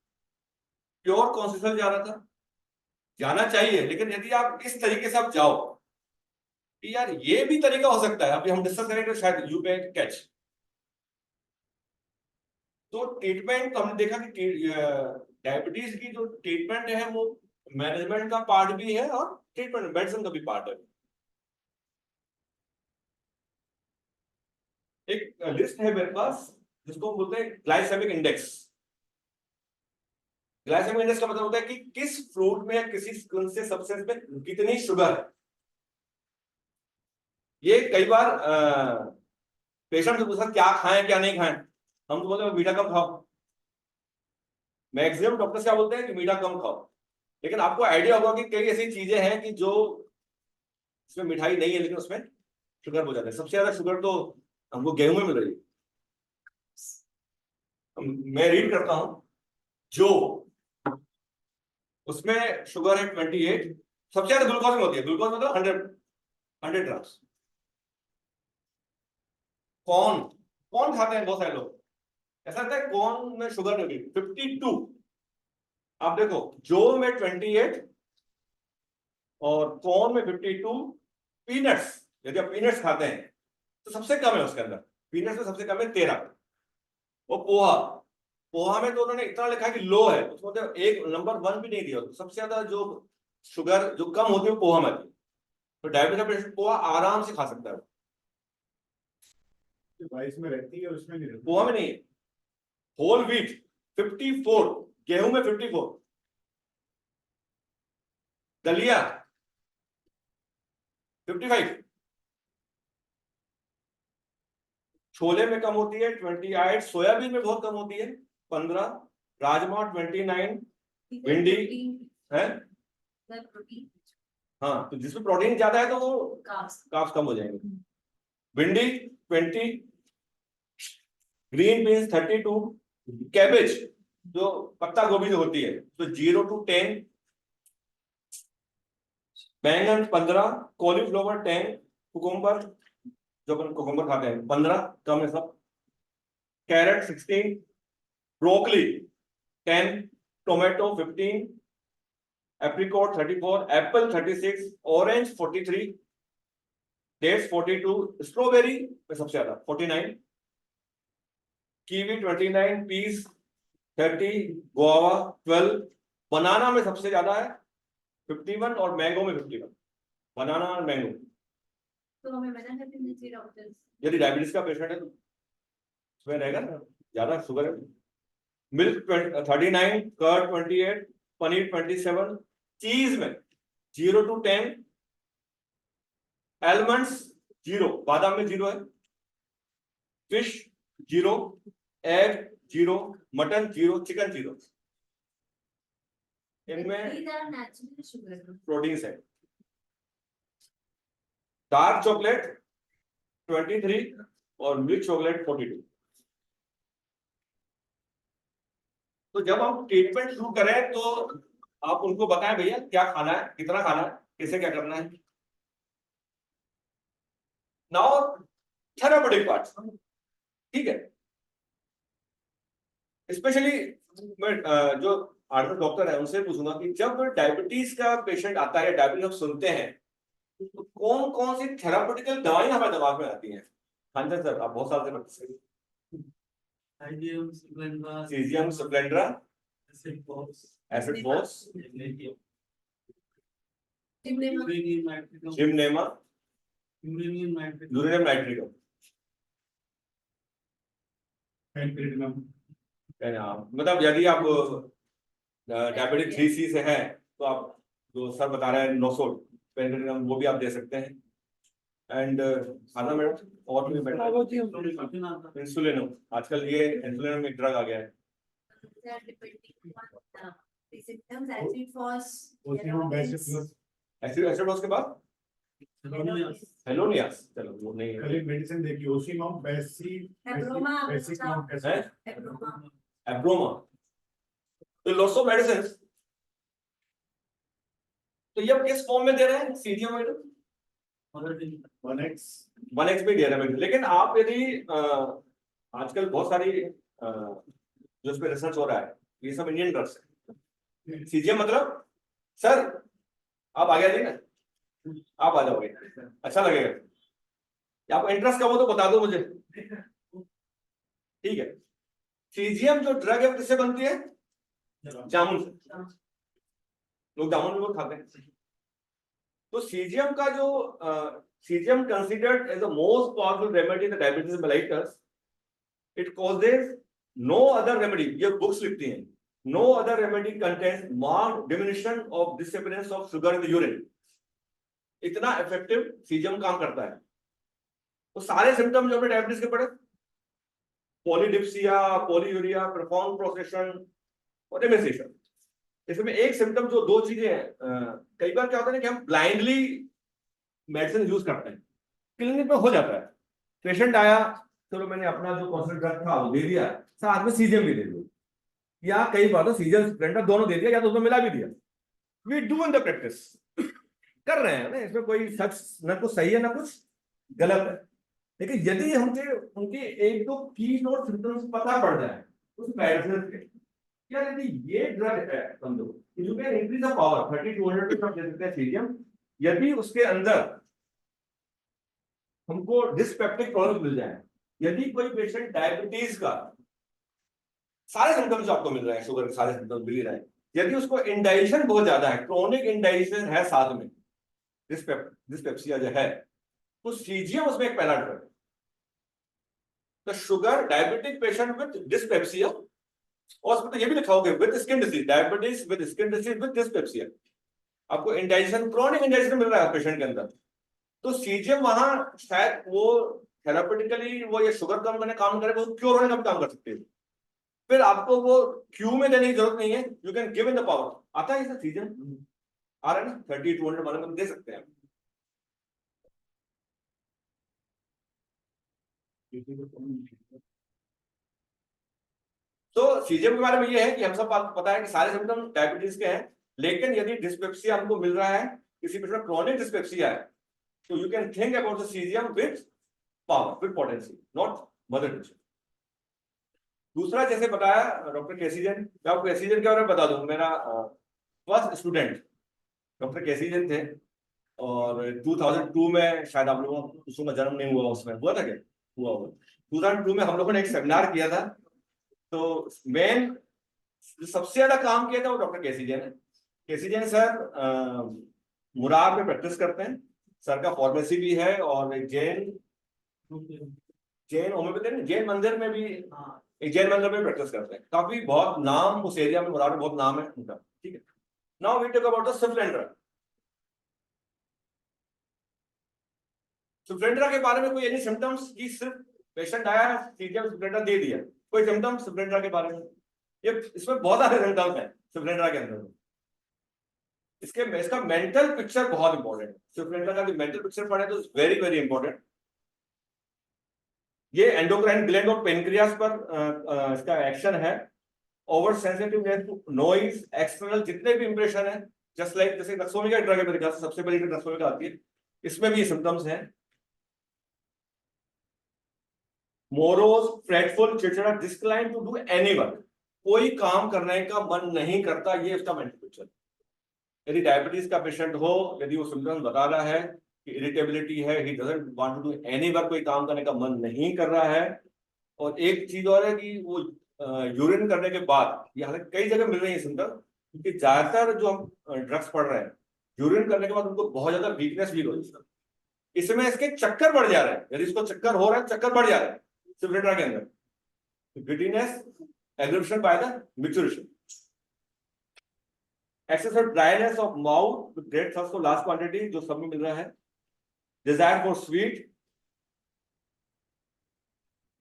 प्योर कॉन्सिस्टेंस जा रहा था। जाना चाहिए, लेकिन यदि आप इस तरीके से आप जाओ कि यार ये भी तरीका हो सकता है, अभी हम डिस्कस करेंगे तो शायद यू पे कैच। तो ट्रीटमेंट तो हमने देखा कि डायबिटीज की जो ट्रीटमेंट है वो मैनेजमेंट का पार्ट भी है और ट्रीटमेंट मेडिसिन का भी पार्ट है। एक लिस्ट है मेरे पास जिसको हम बोलते हैं ग्लाइसेमिक इंडेक्स। ग्लाइसेमिक इंडेक्स का मतलब होता है कि किस फ्रूट में या किसी से सब्सटेंस में कितनी शुगर है। ये कई बार पेशेंट से पूछा क्या खाएं क्या नहीं खाएं, हम तो बोलते हैं मीठा कम खाओ। मैक्सिमम डॉक्टर्स क्या बोलते हैं कि मीठा कम खाओ, लेकिन आपको आइडिया होगा कि कई ऐसी चीजें हैं कि जो इसमें मिठाई नहीं है लेकिन उसमें शुगर हो जाता है। सबसे ज्यादा शुगर तो हमको गेहूं में मिल रही है। मैं रीड करता हूं, जो उसमें शुगर है 28, सबसे ज्यादा ग्लूकोज में होती है, ग्लूकोज मतलब 100 ग्राम्स। कॉर्न, कॉर्न खाते हैं बहुत सारे लोग, ऐसा लगता है कॉर्न में शुगर नहीं, 52। आप देखो जो में 28 और कॉर्न में 52। पीनट्स, यदि आप पीनट्स खाते हैं तो सबसे कम है उसके अंदर, पीनट्स में सबसे कम है 13। वो पोहा, पोहा में तो उन्होंने इतना लिखा है कि लो है, उसमें तो एक नंबर 1 भी नहीं दिया। तो सबसे ज्यादा जो शुगर जो कम होती है वो पोहा में आती है। तो डायबिटीज का पेशेंट पोहा आराम से खा सकता है। राइस में रहती है और उसमें नहीं रहती। पोहा में नहीं है। होल व्हीट 54, गेहूं में 54, दलिया 55, छोले में कम होती है 28, सोयाबीन में बहुत कम होती है 15, राजमा 29 भिंडी है। हाँ, तो जिसमें प्रोटीन ज्यादा है तो वो कार्ब्स कम हो जाएंगे। भिंडी 20, ग्रीन बीन्स 32, कैबेज जो पत्ता गोभी जो होती है तो 0 to 10, बैंगन 15, कॉलीफ्लावर 10, कुकुम्बर जो अपन कुकुम्बर खाते हैं 15, कम है सब, carrot 16, broccoli 10, tomato 15, apricot 34, apple 36, orange 43, dates 42, strawberry में सबसे ज्यादा 49, कीवी 29, पीस 30, गुआवा 12, बनाना में सबसे ज्यादा है 51 और मैंगो में 51, बनाना और मैंगो। तो हमें मना करते हैं डॉक्टर। यदि डायबिटीज का पेशेंट है तो उसमें रहेगा ना ज्यादा शुगर है। मिल्क 39, कर्ड 28, पनीर 27, चीज में 0 to 10, एलमंड्स 0, बादाम में 0 है, फिश 0, एग 0, मटन 0, चिकन 0। इनमें नेचुरल शुगर प्रोटीन्स है। डार्क चॉकलेट 23 और मिल्क चॉकलेट 42। तो जब हम ट्रीटमेंट शुरू करें तो आप उनको बताएं भैया क्या खाना है, कितना खाना है, कैसे क्या करना है। नाउ थेराप्यूटिक पार्ट, ठीक है। स्पेशली मैं जो आर्ट डॉक्टर है उनसे पूछूंगा कि जब डायबिटीज का पेशेंट आता है, डायबिटीज हम सुनते हैं तो कौन कौन सी थेराप्यूटिकल दवाएं हमारे दिमाग में आती हैं। हाँ जी सर, आप बहुत साल से प्रैक्टिस करिए। Syzygium cephalandra, acid phos, gymnema, uranium nitricum. मतलब यदि आप डायबिटिक 3C से है तो आप जो सर बता रहे हैं नोसोड पेनिट्रिनम वो भी आप दे सकते हैं। एंड खाना मैडम और भी बेटर इंसुलिन, आजकल ये इंसुलिन में ड्रग आ गया है। एसिड के बाद हेलोनियास, चलो वो नहीं है। कल मेडिसिन देखी ओसीमम एब्रोमा, तो लॉट्स ऑफ मेडिसिन। तो ये किस फॉर्म में दे रहे हैं सीजीएम मैडम? 1x भी दे रहे हैं, लेकिन आप यदि आजकल बहुत सारी जो इस पे रिसर्च हो रहा है ये सब इंडियन ड्रग्स है। सीजीएम मतलब सर आप आ गया जी ना, आप आ जाओगे, अच्छा लगेगा। आप इंटरेस्ट कब हो तो बता दो मुझे, ठीक है। सीजीएम जो ड्रग है किससे बनती है? जामुन से, लोग जामुन भी बहुत खाते हैं। तो सीजीएम का जो CGM considered as the most powerful remedy in diabetes mellitus. It causes no other remedy, ये बुक्स लिखती हैं, no other remedy contains marked diminution of disappearance of sugar in the urine. इतना इफेक्टिव सीजीएम काम करता है। तो सारे symptoms जो अपने डायबिटीज के पड़े, पॉलीडिप्सिया, पॉलीयूरिया, प्रोफाउंड प्रोसेशन और एमेसिएशन। इसमें एक सिम्टम जो दो चीजें हैं, कई बार क्या होता है कि हम ब्लाइंडली मेडिसिन यूज करते हैं, क्लिनिक में हो जाता है, पेशेंट आया चलो मैंने अपना जो कॉन्सेंट्रेट ड्रग था वो दे दिया, साथ में सीजीएम भी दे दिया, या कई बार तो सीजीएम स्प्लेंडर दोनों दे दिया या तो उसमें मिला भी दिया। We do in the practice, कर रहे हैं ना, इसमें कोई सच ना कुछ सही है ना कुछ गलत है। लेकिन यदि उनके एक दो की नोट सिम्टम्स पता पड़ जाए उस मेडिसिन के, क्या यदि ये ड्रग है समझो you can increase the power 3200 तक दे सकते हैं सीजीएम, यदि उसके अंदर हमको डिस्पेप्टिक प्रॉब्लम मिल जाए। यदि कोई पेशेंट डायबिटीज का सारे सिम्टम्स आपको मिल रहे हैं, शुगर के सारे सिम्टम्स मिल रहे हैं, यदि उसको इंडाइजेशन बहुत ज्यादा है, क्रोनिक इंडाइजेशन है साथ में, डिस्पेप्सिया जो है, तो सीजीएम उसमें एक पहला ड्रग है। तो sugar diabetic patient with dyspepsia, और उसमें तो ये भी लिखा होगा with skin disease, diabetes with skin disease with dyspepsia. आपको इंडाइजेशन, क्रोनिक इंडाइजेशन मिल रहा है पेशेंट के अंदर, तो सीजीएम वहां शायद वो थेरापेटिकली वो ये शुगर कम करने काम करे, वो क्योर होने का भी काम कर सकते हैं। फिर आपको वो क्यू में देने की जरूरत नहीं है, you can give in the power. आता है इसे सीजीएम आ रहा है ना, 30-200 वाले में दे सकते हैं। तो सीजीएम के बारे में ये है कि हम सब बात पता है कि सारे सिम्टम डायबिटीज के हैं, लेकिन यदि डिस्पेप्सिया हमको मिल रहा है, किसी पेशेंट में क्रॉनिक डिस्पेप्सिया है, तो you can think about the CGM with power, with potency, not mother tincture. दूसरा जैसे बताया डॉक्टर केसीजन, मैं आपको केसीजन के बारे में बता दूं, मेरा फर्स्ट स्टूडेंट डॉक्टर केसीजन थे, और 2002 में शायद आप लोगों का जन्म नहीं हुआ, उसमें हुआ था क्या? हुआ हुआ 2002 में हम लोगों ने एक सेमिनार किया था। तो मेन जो सबसे ज्यादा काम किया था वो डॉक्टर केसीजन है। केसीजन सर मुरार में प्रैक्टिस करते हैं, सर का फार्मेसी भी है, और एक जैन होम्योपैथी जैन मंदिर में भी, एक जैन मंदिर में प्रैक्टिस करते हैं। काफी बहुत नाम उस एरिया में, मुरार में बहुत नाम है उनका। ठीक है, now we talk about the cephalandra. Cephalandra के बारे में कोई एनी सिम्टम्स की सिर्फ पेशेंट आया है सीजीएम सिफ्लेंड्रा दे दिया, कोई सिम्टम्स सिफ्लेंड्रा के बारे में? ये इसमें बहुत सारे सिम्टम्स हैं सिफ्लेंड्रा के अंदर। इसका मेंटल पिक्चर बहुत इंपॉर्टेंट है। सिफ्लेंड्रा का जो मेंटल पिक्चर पढ़े तो वेरी वेरी इंपॉर्टेंट। ये एंडोक्राइन ग्लैंड और पेनक्रियास पर इसका एक्शन है। Over sensitiveness to noise, external जितने भी इंप्रेशन है, जस्ट लाइक जैसे नक्सोमिका ड्रग है मेरे ख्याल से सबसे बड़ी नक्सोमिका आती है, इसमें भी ये सिम्टम्स हैं। मोरोज, फ्रेटफुल, चिड़चिड़ा, डिस्क्लाइन टू डू एनी वर्क, कोई काम करने का मन नहीं करता, ये उसका मेंटल पिक्चर। यदि डायबिटीज का पेशेंट हो, यदि वो सिम्टम्स बता रहा है कि इरिटेबिलिटी है, he doesn't want to do any work, कोई काम करने का मन नहीं कर रहा है, और एक चीज और है कि वो यूरिन करने के बाद, यहाँ कई जगह मिल रही है सिम्टम, क्योंकि ज्यादातर जो हम ड्रग्स पढ़ रहे हैं, यूरिन करने के बाद उनको बहुत ज्यादा वीकनेस फील होती है, इसमें इसके चक्कर बढ़ जा रहे हैं। यदि इसको चक्कर हो रहा है, चक्कर बढ़ जा रहे हैं सिफ्लेंड्रा के अंदर, giddiness, aggression by the micturition, excessive dryness of mouth with great thirst for large quantity, जो सब में मिल रहा है, desire for sweet,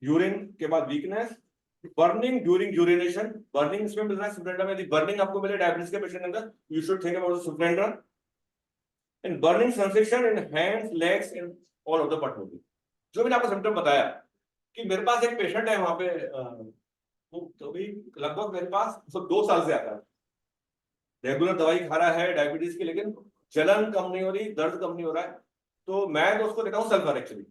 यूरिन के बाद weakness, burning during urination, burning इसमें मिल रहा है सिफ्लेंड्रा में। यदि बर्निंग आपको मिले डायबिटीज के पेशेंट के अंदर, you should think about cephalandra. And burning sensation in hands, legs, in all of the part body. जो मैंने आपको सिम्टम बताया कि मेरे पास एक पेशेंट है वहां पे, वो तो भी लगभग मेरे पास 2 साल से आता है, रेगुलर दवाई खा रहा है डायबिटीज की, लेकिन जलन कम नहीं हो रही, दर्द कम नहीं हो रहा है। तो मैं तो उसको देता हूँ सल्फर एक्चुअली,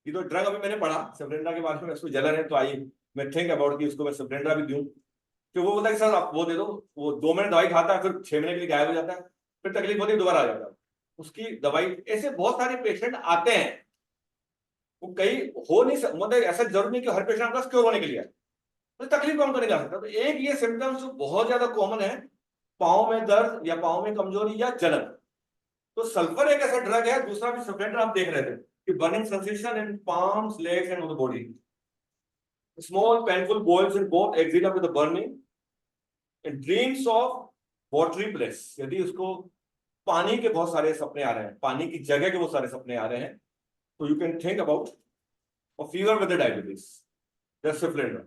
ये तो ड्रग अभी मैंने पढ़ा सिफ्लेंड्रा के बारे में, उसको जलन है, तो आई मैं थिंक अबाउट कि उसको मैं सिफ्लेंड्रा भी दूं। फिर वो बोलता है कि सर आप वो दे दो, वो 2 महीने दवाई खाता है, फिर 6 महीने के लिए गायब हो जाता है, फिर तकलीफ होती है, दोबारा आ जाता है उसकी दवाई। ऐसे बहुत सारे पेशेंट आते हैं, वो कई हो नहीं मतलब ऐसा जरूर नहीं कि हर पेशेंट आपका क्योर होने के लिए, तो तकलीफ कम करने जा सकता। तो एक ये सिम्टम्स जो बहुत ज्यादा कॉमन है, पाँव में दर्द या पाँव में कमजोरी या जलन, तो सल्फर एक ऐसा ड्रग है। दूसरा भी सिफ्लेंड्रा आप देख रहे थे कि burning sensation in palms, legs and on the body, small painful boils in both axilla with the burning, and dreams of watery place, यदि उसको पानी के बहुत सारे सपने आ रहे हैं, पानी की जगह के बहुत सारे सपने आ रहे हैं, तो you can think about a fever with diabetes, that's cephalandra.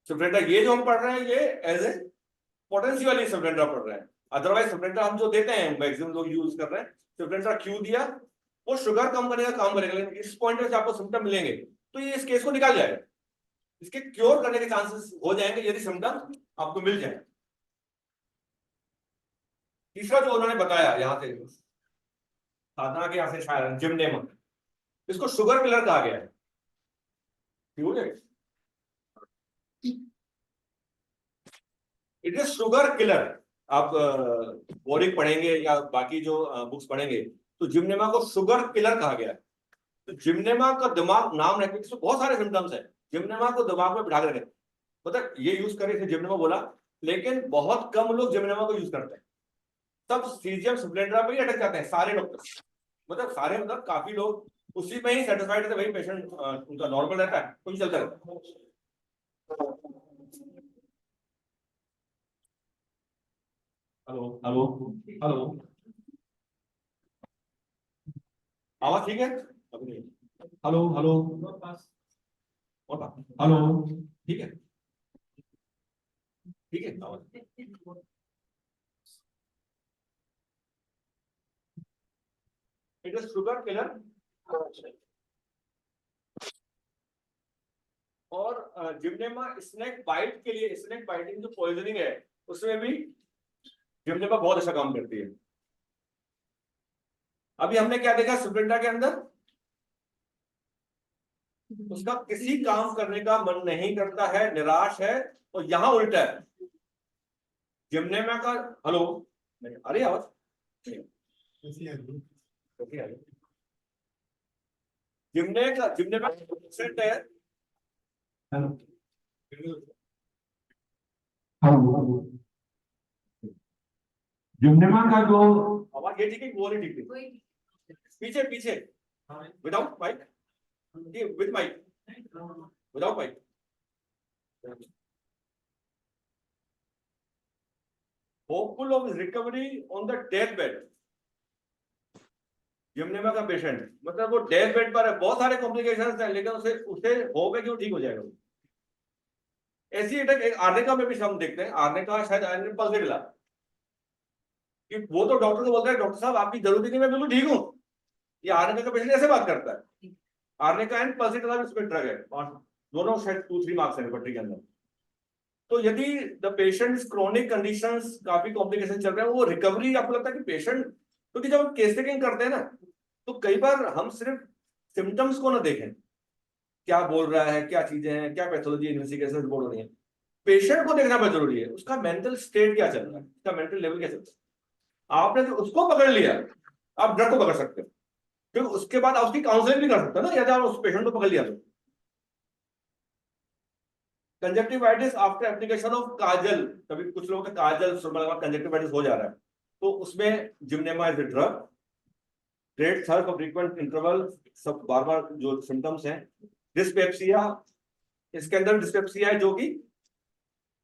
Cephalandra ये जो हम पढ़ रहे हैं ये एज ए पोटेंसी वाली सिफ्लेंड्रा पढ़ रहे हैं। अदरवाइज सिफ्लेंड्रा हम जो देते हैं मैक्सिमम लोग यूज कर रहे हैं, सिफ्लेंड्रा क्यों दिया, वो शुगर कम करने का काम करेगा, लेकिन इस पॉइंट से आपको सिम्टम मिलेंगे तो ये इस केस को निकाल जाएगा, इसके क्योर करने के चांसेस हो जाएंगे यदि सिम्टम आपको मिल जाए। तीसरा जो उन्होंने बताया यहाँ से, साधना के यहाँ से शायद जिमनेमा, इसको शुगर किलर कहा गया है, ठीक है, इट इज शुगर किलर। आप बोरिक पढ़ेंगे या बाकी जो बुक्स पढ़ेंगे, तो जिमनेमा को शुगर किलर कहा गया है। तो जिमनेमा का दिमाग नाम रखने के बहुत सारे सिम्टम्स है, जिमनेमा को दिमाग में बिठा के रखें, मतलब ये यूज करे थे जिमनेमा बोला, लेकिन बहुत कम लोग जिमनेमा को यूज करते हैं, सब सीजियम सिफ्लेंड्रा पे ही अटक जाते हैं सारे डॉक्टर, मतलब सारे मतलब काफी लोग उसी में ही सेटिस्फाइड थे, वही पेशेंट उनका नॉर्मल रहता है, कुछ चलता रहता है। हेलो हेलो हेलो, आवाज ठीक है? हेलो हेलो हेलो, ठीक है ठीक है आवाज। It is sugar killer. और जिम्नेमा स्नेक बाइट के लिए, स्नेक बाइटिंग जो पॉइजनिंग है उसमें भी जिम्नेमा बहुत अच्छा काम करती है। अभी हमने क्या देखा सुप्रिंटा के अंदर, उसका किसी काम करने का मन नहीं करता है, निराश है। और यहां उल्टा है, जिम्नेमा का, हेलो अरे आवाज जिम्नेमा सेट है। जिम्नेमा का जो आवाज ये ठीक है, वो नहीं ठीक है। कोई पीछे पीछे without mic, with mic, without mic. Hopeful of recovery on the deathbed. Gymnema का पेशेंट मतलब वो डेथ बेड पर है, बहुत सारे कॉम्प्लिकेशंस हैं, लेकिन उसे उसे होप है कि वो ठीक हो जाएगा। ऐसी अटैक आर्निका में भी हम देखते हैं, आर्निका शायद आर्निक पल्स मिला कि वो तो डॉक्टर को बोलता है डॉक्टर साहब आपकी जरूरत नहीं, मैं बिल्कुल ठीक हूँ। ये आर्निका का पेशेंट ऐसे बात करता है। आर्निका एंड पल्सिटोला इसमें ड्रग है, और दोनों शायद 2-3 मार्क्स हैं पट्टी के अंदर। तो यदि द पेशेंट क्रोनिक कंडीशंस, काफी कॉम्प्लिकेशन चल रहे हैं, वो रिकवरी आपको लगता है कि पेशेंट, क्योंकि जब हम केस टेकिंग करते हैं ना, तो कई बार हम सिर्फ सिम्टम्स को ना देखें, क्या बोल रहा है, क्या चीजें हैं, क्या पैथोलॉजी इन्वेस्टिगेशन रिपोर्ट हो रही है, पेशेंट को देखना बहुत जरूरी है। उसका मेंटल स्टेट क्या चल रहा है, उसका मेंटल लेवल क्या चल रहा है। आपने जो उसको पकड़ लिया, आप ड्रग को पकड़ सकते हो, क्योंकि उसके बाद आप उसकी काउंसलिंग भी कर सकते हो ना, यदि आप उस पेशेंट को पकड़ लिया तो। कंजक्टिवाइटिस आफ्टर एप्लीकेशन ऑफ काजल, कभी कुछ लोगों का काजल कंजक्टिवाइटिस हो जा रहा है, तो उसमें Gymnema is a drug. Great third of frequent interval, सब बार बार जो सिम्टम्स हैं। डिस्पेप्सिया, इसके अंदर डिस्पेप्सिया है जो कि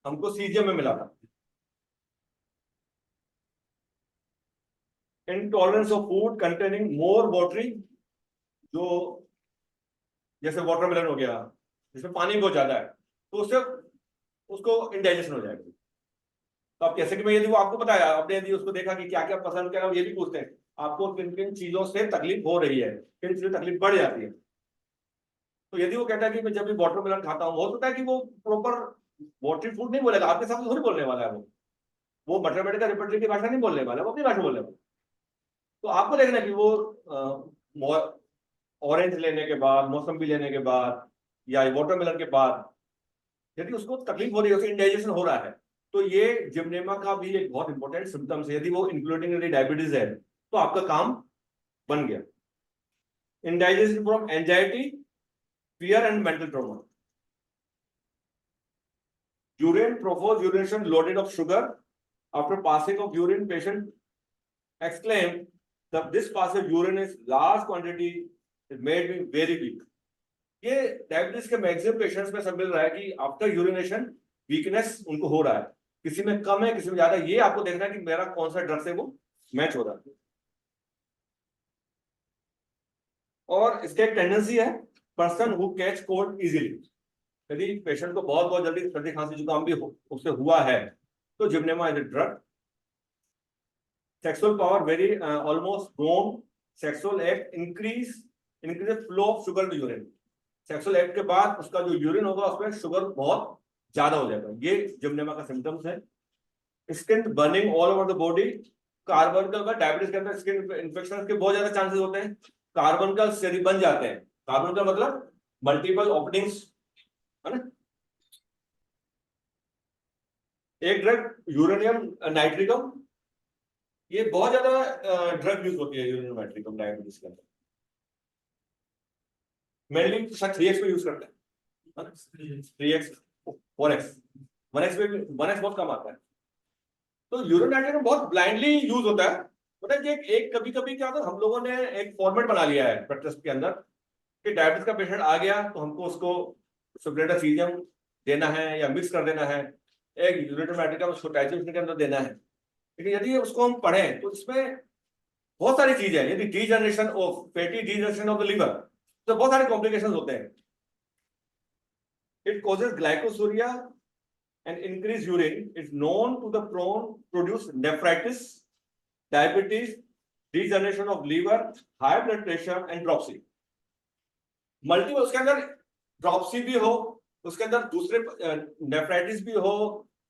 हमको सीजियम में मिला था। Intolerance of food containing more watery, जो जैसे वाटरमेलन हो गया जिसमें पानी बहुत ज्यादा है, तो उससे उसको इंडाइजेशन हो जाएगा। तो आप कैसे कि मैं, यदि वो आपको बताया, आपने यदि उसको देखा कि क्या क्या पसंद क्या, ये भी पूछते हैं आपको किन किन चीजों से तकलीफ हो रही है, किन चीजों से तकलीफ बढ़ जाती है। तो यदि वो कहता है कि मैं जब भी वाटरमेलन खाता हूँ, हो सकता है कि वो प्रॉपर वाटरी फूड नहीं बोलेगा, आपके साथ थोड़ी बोलने वाला है वो मैथमेटिकल का रिपर्टरी की भाषा नहीं बोलने वाला, वो अपनी भाषा बोलने वाला। तो आपको देखना कि वो ऑरेंज लेने के बाद, मौसम्बी लेने के बाद, या वाटरमेलन के बाद यदि उसको तकलीफ हो रही है, उसे इंडाइजेशन हो रहा है, तो ये जिम्नेमा का भी एक बहुत इंपॉर्टेंट सिम्टम्स है। यदि वो इंक्लूडिंग यदि डायबिटीज है, तो आपका काम बन गया। Indigestion from anxiety, fear and mental trauma. Urine profuse urination loaded of sugar, after passing of urine patient exclaim that this passage urine is large quantity, it made me very weak। ये diabetes के maximum patients में सब मिल रहा है कि after urination weakness उनको हो रहा है, किसी में कम है किसी में ज्यादा। ये आपको देखना है कि मेरा कौन सा ड्रग से वो मैच हो रहा है। और इसका एक टेंडेंसी है, person who catch cold easily, यदि पेशेंट को बहुत बहुत जल्दी सर्दी खांसी जुकाम भी उससे हुआ है, तो Gymnema is a drug. Sexual power very almost gone, sexual act increase flow of sugar to urine। Sexual act के बाद उसका जो यूरिन होगा उसमें शुगर बहुत ज्यादा हो जाएगा। ये जिम्नेमा का सिम्टम्स है। Skin burning all over the body, carbon का डायबिटीज के अंदर स्किन इन्फेक्शन के बहुत ज्यादा चांसेस होते हैं। कार्बन का सेरी बन जाते हैं, कार्बन का मतलब मल्टीपल ओपनिंग्स, है ना। एक ड्रग यूरेनियम नाइट्रिकम, ये बहुत ज्यादा ड्रग यूज होती है यूरिन नाइट्रिकम डायबिटीज के अंदर। मेनली शायद 3x पे यूज करते हैं, 3x 4x, 1x में 1x बहुत कम आता है। तो यूरिन नाइट्रिकम बहुत ब्लाइंडली यूज होता है। मतलब कि एक कभी कभी क्या होता है, हम लोगों ने एक फॉर्मेट बना लिया है प्रैक्टिस के अंदर कि डायबिटीज का पेशेंट आ गया तो हमको उसको सुप्रेटा सीजियम देना है या मिक्स कर देना है, एक यूरिन नाइट्रिकम उसको टाइट्रेशन के अंदर देना है। लेकिन यदि उसको हम पढ़ें तो इसमें बहुत सारी चीजें हैं। यदि degeneration of fatty degeneration of the liver, तो बहुत सारे कॉम्प्लिकेशंस होते हैं। It causes glycosuria and increased urine is known to the produce nephritis, diabetes, degeneration of liver, high blood pressure and dropsy. Multiple उसके अंदर ड्रॉपसी भी हो, उसके अंदर दूसरे नेफ्राइटिस भी हो,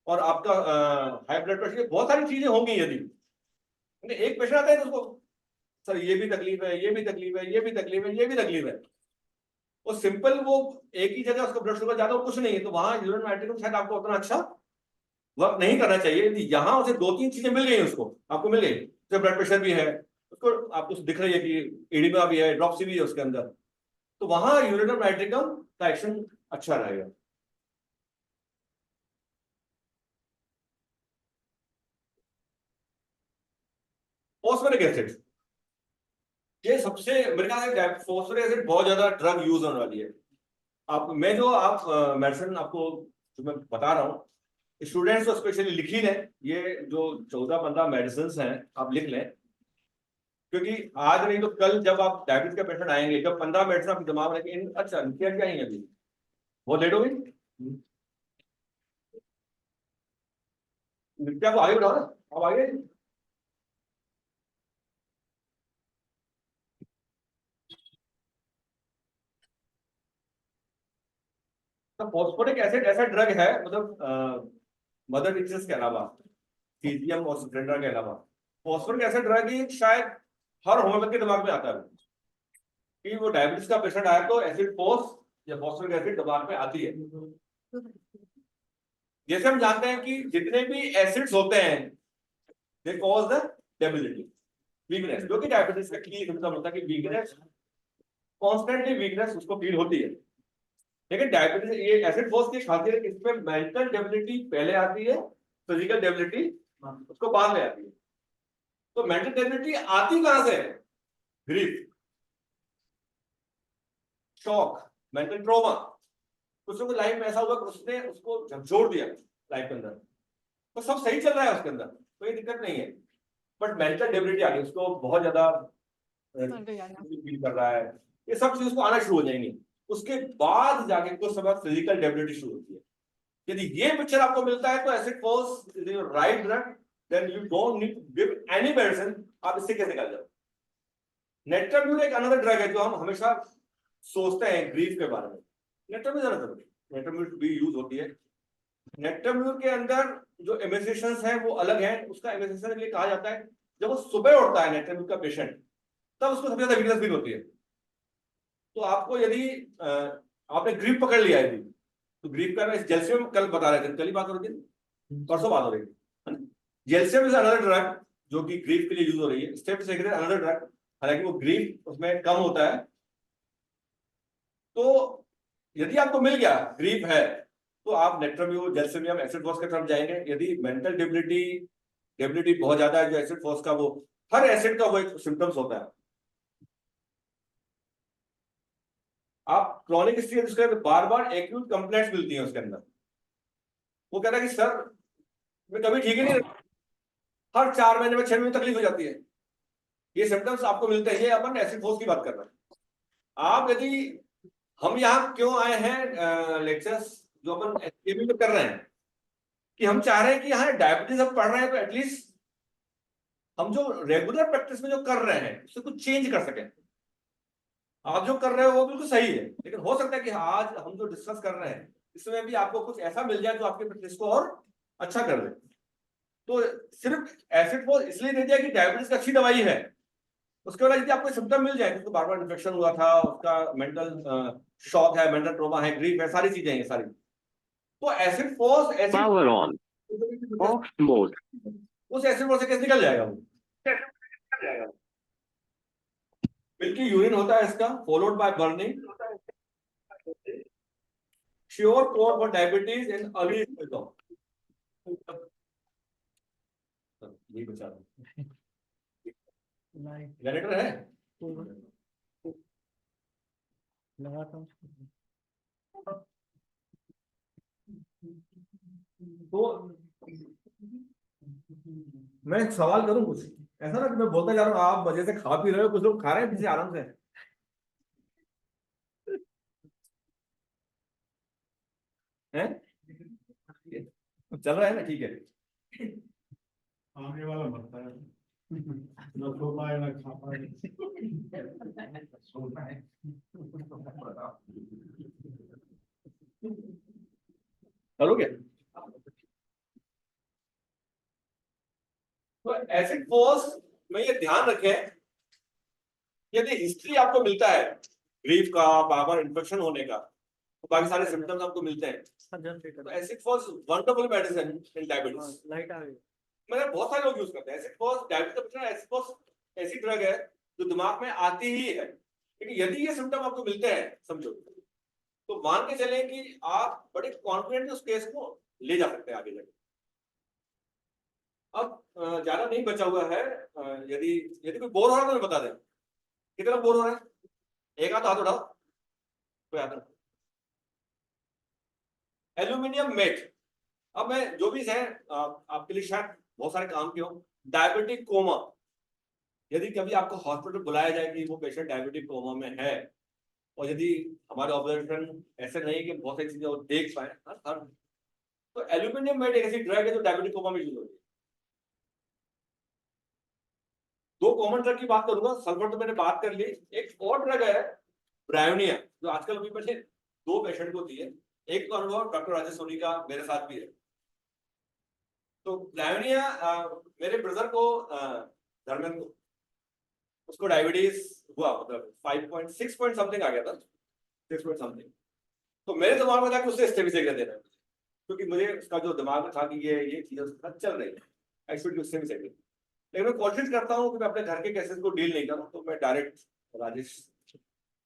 और आपका हाई ब्लड प्रेशर, बहुत सारी चीजें होंगी। यदि एक पेशेंट आता है तो उसको सर ये भी तकलीफ है, ये भी तकलीफ है, ये भी तकलीफ है, ये भी तकलीफ है, वो सिंपल वो एक ही जगह उसका ब्लड शुगर ज्यादा कुछ नहीं है, तो वहां यूरिन नाइट्रेट शायद आपको उतना अच्छा वर्क नहीं करना चाहिए। यदि यहाँ उसे दो तीन चीजें मिल गई, उसको आपको मिल गई, तो ब्लड प्रेशर भी है, उसको आपको दिख रही है कि एडिमा भी है, ड्रॉपसी भी है उसके अंदर, तो वहां यूरिनरी नाइट्रिकम का एक्शन अच्छा रहेगा। फॉस्फोरिक एसिड, ये सबसे मेरे ख्याल से फॉस्फोरिक एसिड बहुत ज्यादा ड्रग यूज होने वाली है। आप मैं जो आप मेडिसिन आपको जो मैं बता रहा हूँ, स्टूडेंट्स को स्पेशली लिख ही लें, ये जो 14-15 मेडिसिन हैं आप लिख लें, क्योंकि आज नहीं तो कल जब आप डायबिटीज का पेशेंट आएंगे, जब 15 मेडिसिन आपके दिमाग में रखें, अच्छा क्या क्या है अभी, बहुत लेट हो गई, क्या को आगे बढ़ाओ ना, अब आगे। तो फॉस्फोरिक एसिड ऐसा ड्रग है, मतलब मदर टीचर्स के अलावा, सीजियम और सिप्रेंडा के अलावा, फॉस्फोरिक एसिड ड्रग ही शायद हर होम्योपैथ के दिमाग में आता है कि वो डायबिटीज का पेशेंट आया तो एसिड फोर्स या फॉस्फोरिक एसिड दिमाग में आती है। जैसे हम जानते हैं कि जितने भी एसिड्स होते हैं they cause the debility, weakness, जो कि डायबिटीज का की सिम्टम होता है कि वीकनेस, कॉन्स्टेंटली वीकनेस उसको फील होती है। लेकिन डायबिटीज ये एसिड फोर्स की खासियत है कि इसमें मेंटल डेबिलिटी पहले आती है, फिजिकल डेबिलिटी उसको बाद में आती है। तो मेंटल डेबिलिटी आती कहां से? ग्रीफ, शॉक, मेंटल ट्रॉमा, कुछ लोगों लाइफ में ऐसा हुआ कि उसने उसको झकझोर दिया लाइफ के अंदर, तो सब सही चल रहा है उसके अंदर, कोई दिक्कत नहीं है, बट मेंटल डेबिलिटी आ गई, उसको बहुत ज्यादा फील कर रहा है, ये सब चीज उसको आना शुरू हो जाएंगी। उसके बाद जाके कुछ समय फिजिकल डेबिलिटी शुरू होती है। यदि ये पिक्चर आपको मिलता है तो acid phos is your right drug, then you don't need to give any medicine. आप इससे कैसे निकल जाओ। नेट्राम्यूर एक अनदर ड्रग है जो हम हमेशा सोचते हैं ग्रीफ के बारे में, नेट्राम्यूर भी यूज होती है। नेट्राम्यूर के अंदर जो एमेसिएशंस हैं वो अलग हैं, उसका एमेसिएशन के लिए कहा जाता है जब वो सुबह उठता है नेट्राम्यूर का पेशेंट, तब उसको सबसे ज्यादा वीकनेस फील होती है। तो आपको यदि आपने ग्रीफ पकड़ लिया है, तो ग्रीफ का जेल्सियम कल बता रहे थे, कल ही बात हो रही थी, परसों बात हो रही थी। जेल्सियम इज अनदर ड्रग जो कि ग्रीफ के लिए यूज हो रही है। स्टेप्टोसेक्रेट अनदर ड्रग, हालांकि वो ग्रीफ उसमें कम होता है। तो यदि आपको मिल गया ग्रीफ है तो आप नेट्राम्यूर, जेल्सियम, एसिड फोर्स की तरफ जाएंगे। यदि मेंटल डेबिलिटी बहुत ज्यादा है, जो एसिड फोर्स का, वो हर एसिड का वो एक सिम्टम्स होता है। आप क्रॉनिक स्टेज उसके बार बार एक्यूट कंप्लेंट्स मिलती हैं उसके अंदर, वो कहता है कि सर मैं कभी ठीक ही नहीं, हर 4 महीने में 6 महीने तकलीफ हो जाती है, ये सिम्टम्स आपको मिलते हैं। ये अपन एसिड फोर्स की बात कर रहे हैं। आप यदि हम यहाँ क्यों आए हैं लेक्चर्स जो अपन एचकेबी में कर रहे हैं, कि हम चाह रहे हैं कि यहाँ डायबिटीज हम पढ़ रहे हैं तो एटलीस्ट हम जो रेगुलर प्रैक्टिस में जो कर रहे हैं उससे कुछ चेंज कर सकें। आप जो कर रहे हो वो बिल्कुल सही है, लेकिन हो सकता है कि आज हम जो डिस्कस कर रहे हैं इसमें भी आपको कुछ ऐसा मिल जाए जो आपके प्रैक्टिस को और अच्छा कर दे। तो सिर्फ एसिड फोर्स इसलिए दे दिया कि डायबिटीज की अच्छी दवाई है, उसके बाद यदि आपको सिम्टम मिल जाए, उसको बार बार इन्फेक्शन हुआ था, उसका मेंटल शॉक है, मेंटल ट्रॉमा है, ग्रीफ है, सारी चीजें हैं सारी, तो acid force acid Power on. Off mode. उस एसिड फोर्स से कैसे निकल जाएगा वो? मिल्की यूरिन होता है इसका, followed by burning, sure core for diabetes in early stage of. ये बचा जनरेटर है तो मैं एक सवाल करूं कुछ, ऐसा ना कि मैं बोलता जा रहा हूँ आप मजे से खा पी रहे हो, कुछ लोग खा रहे हैं पीछे आराम से। हैं? चल रहा है ना, ठीक है। आने वाला मरता है, ना सो पाए ना खा पाए। सोना है। करोगे? तो एसिड फोर्स में ये ध्यान रखें, यदि हिस्ट्री आपको मिलता है ग्रीफ का, बार बार इन्फेक्शन होने का, तो बाकी सारे सिम्टम्स आपको मिलते हैं, तो acid phos wonderful medicine in diabetes. Light आ गई। मतलब बहुत सारे लोग यूज करते हैं एसिड फोर्स। डायबिटीज का एसिड फोर्स ऐसी ड्रग है जो दिमाग में आती ही है, लेकिन यदि ये सिम्टम आपको मिलते हैं समझो, तो मान के चलें कि आप बड़े कॉन्फिडेंट उस केस को ले जा सकते हैं आगे जाके। अब ज्यादा नहीं बचा हुआ है, यदि यदि कोई बोर हो रहा है तो मैं बता दें कितना बोर हो रहा है, एक हाथ हाथ उठाओ, कोई हाथ नहीं। एल्यूमिनियम मेट, अब मैं जो भी है आपके लिए शायद बहुत सारे काम के हो। डायबिटिक कोमा, यदि कभी आपको हॉस्पिटल बुलाया जाए कि वो पेशेंट डायबिटिक कोमा में है, और यदि हमारे ऑब्जर्वेशन ऐसे नहीं कि बहुत सारी चीजें वो देख पाए हर, तो एल्यूमिनियम मेट एक ऐसी ड्रग है जो डायबिटिक कोमा में यूज होती है। दो कॉमन ड्रग की बात करूंगा, सल्फर तो मैंने बात कर ली, एक और ड्रग है ब्रायोनिया, जो आजकल अभी मैंने दो पेशेंट को दी है, एक तो अनुभव डॉक्टर राजेश सोनी का मेरे साथ भी है। तो ब्रायोनिया मेरे ब्रदर को धर्मेंद्र को, उसको डायबिटीज हुआ, मतलब 5.6 पॉइंट समथिंग आ गया था, 6 पॉइंट समथिंग। तो मेरे दिमाग में था कि उससे स्टेबिलाइजर देना है, क्योंकि मुझे उसका जो दिमाग में था कि ये चीजें उसके साथ चल रही है, आई शुड गिव स्टेबिलाइजर। लेकिन मैं कोशिश करता हूँ कि मैं अपने घर के केसेस को डील नहीं करूँ, तो मैं डायरेक्ट राजेश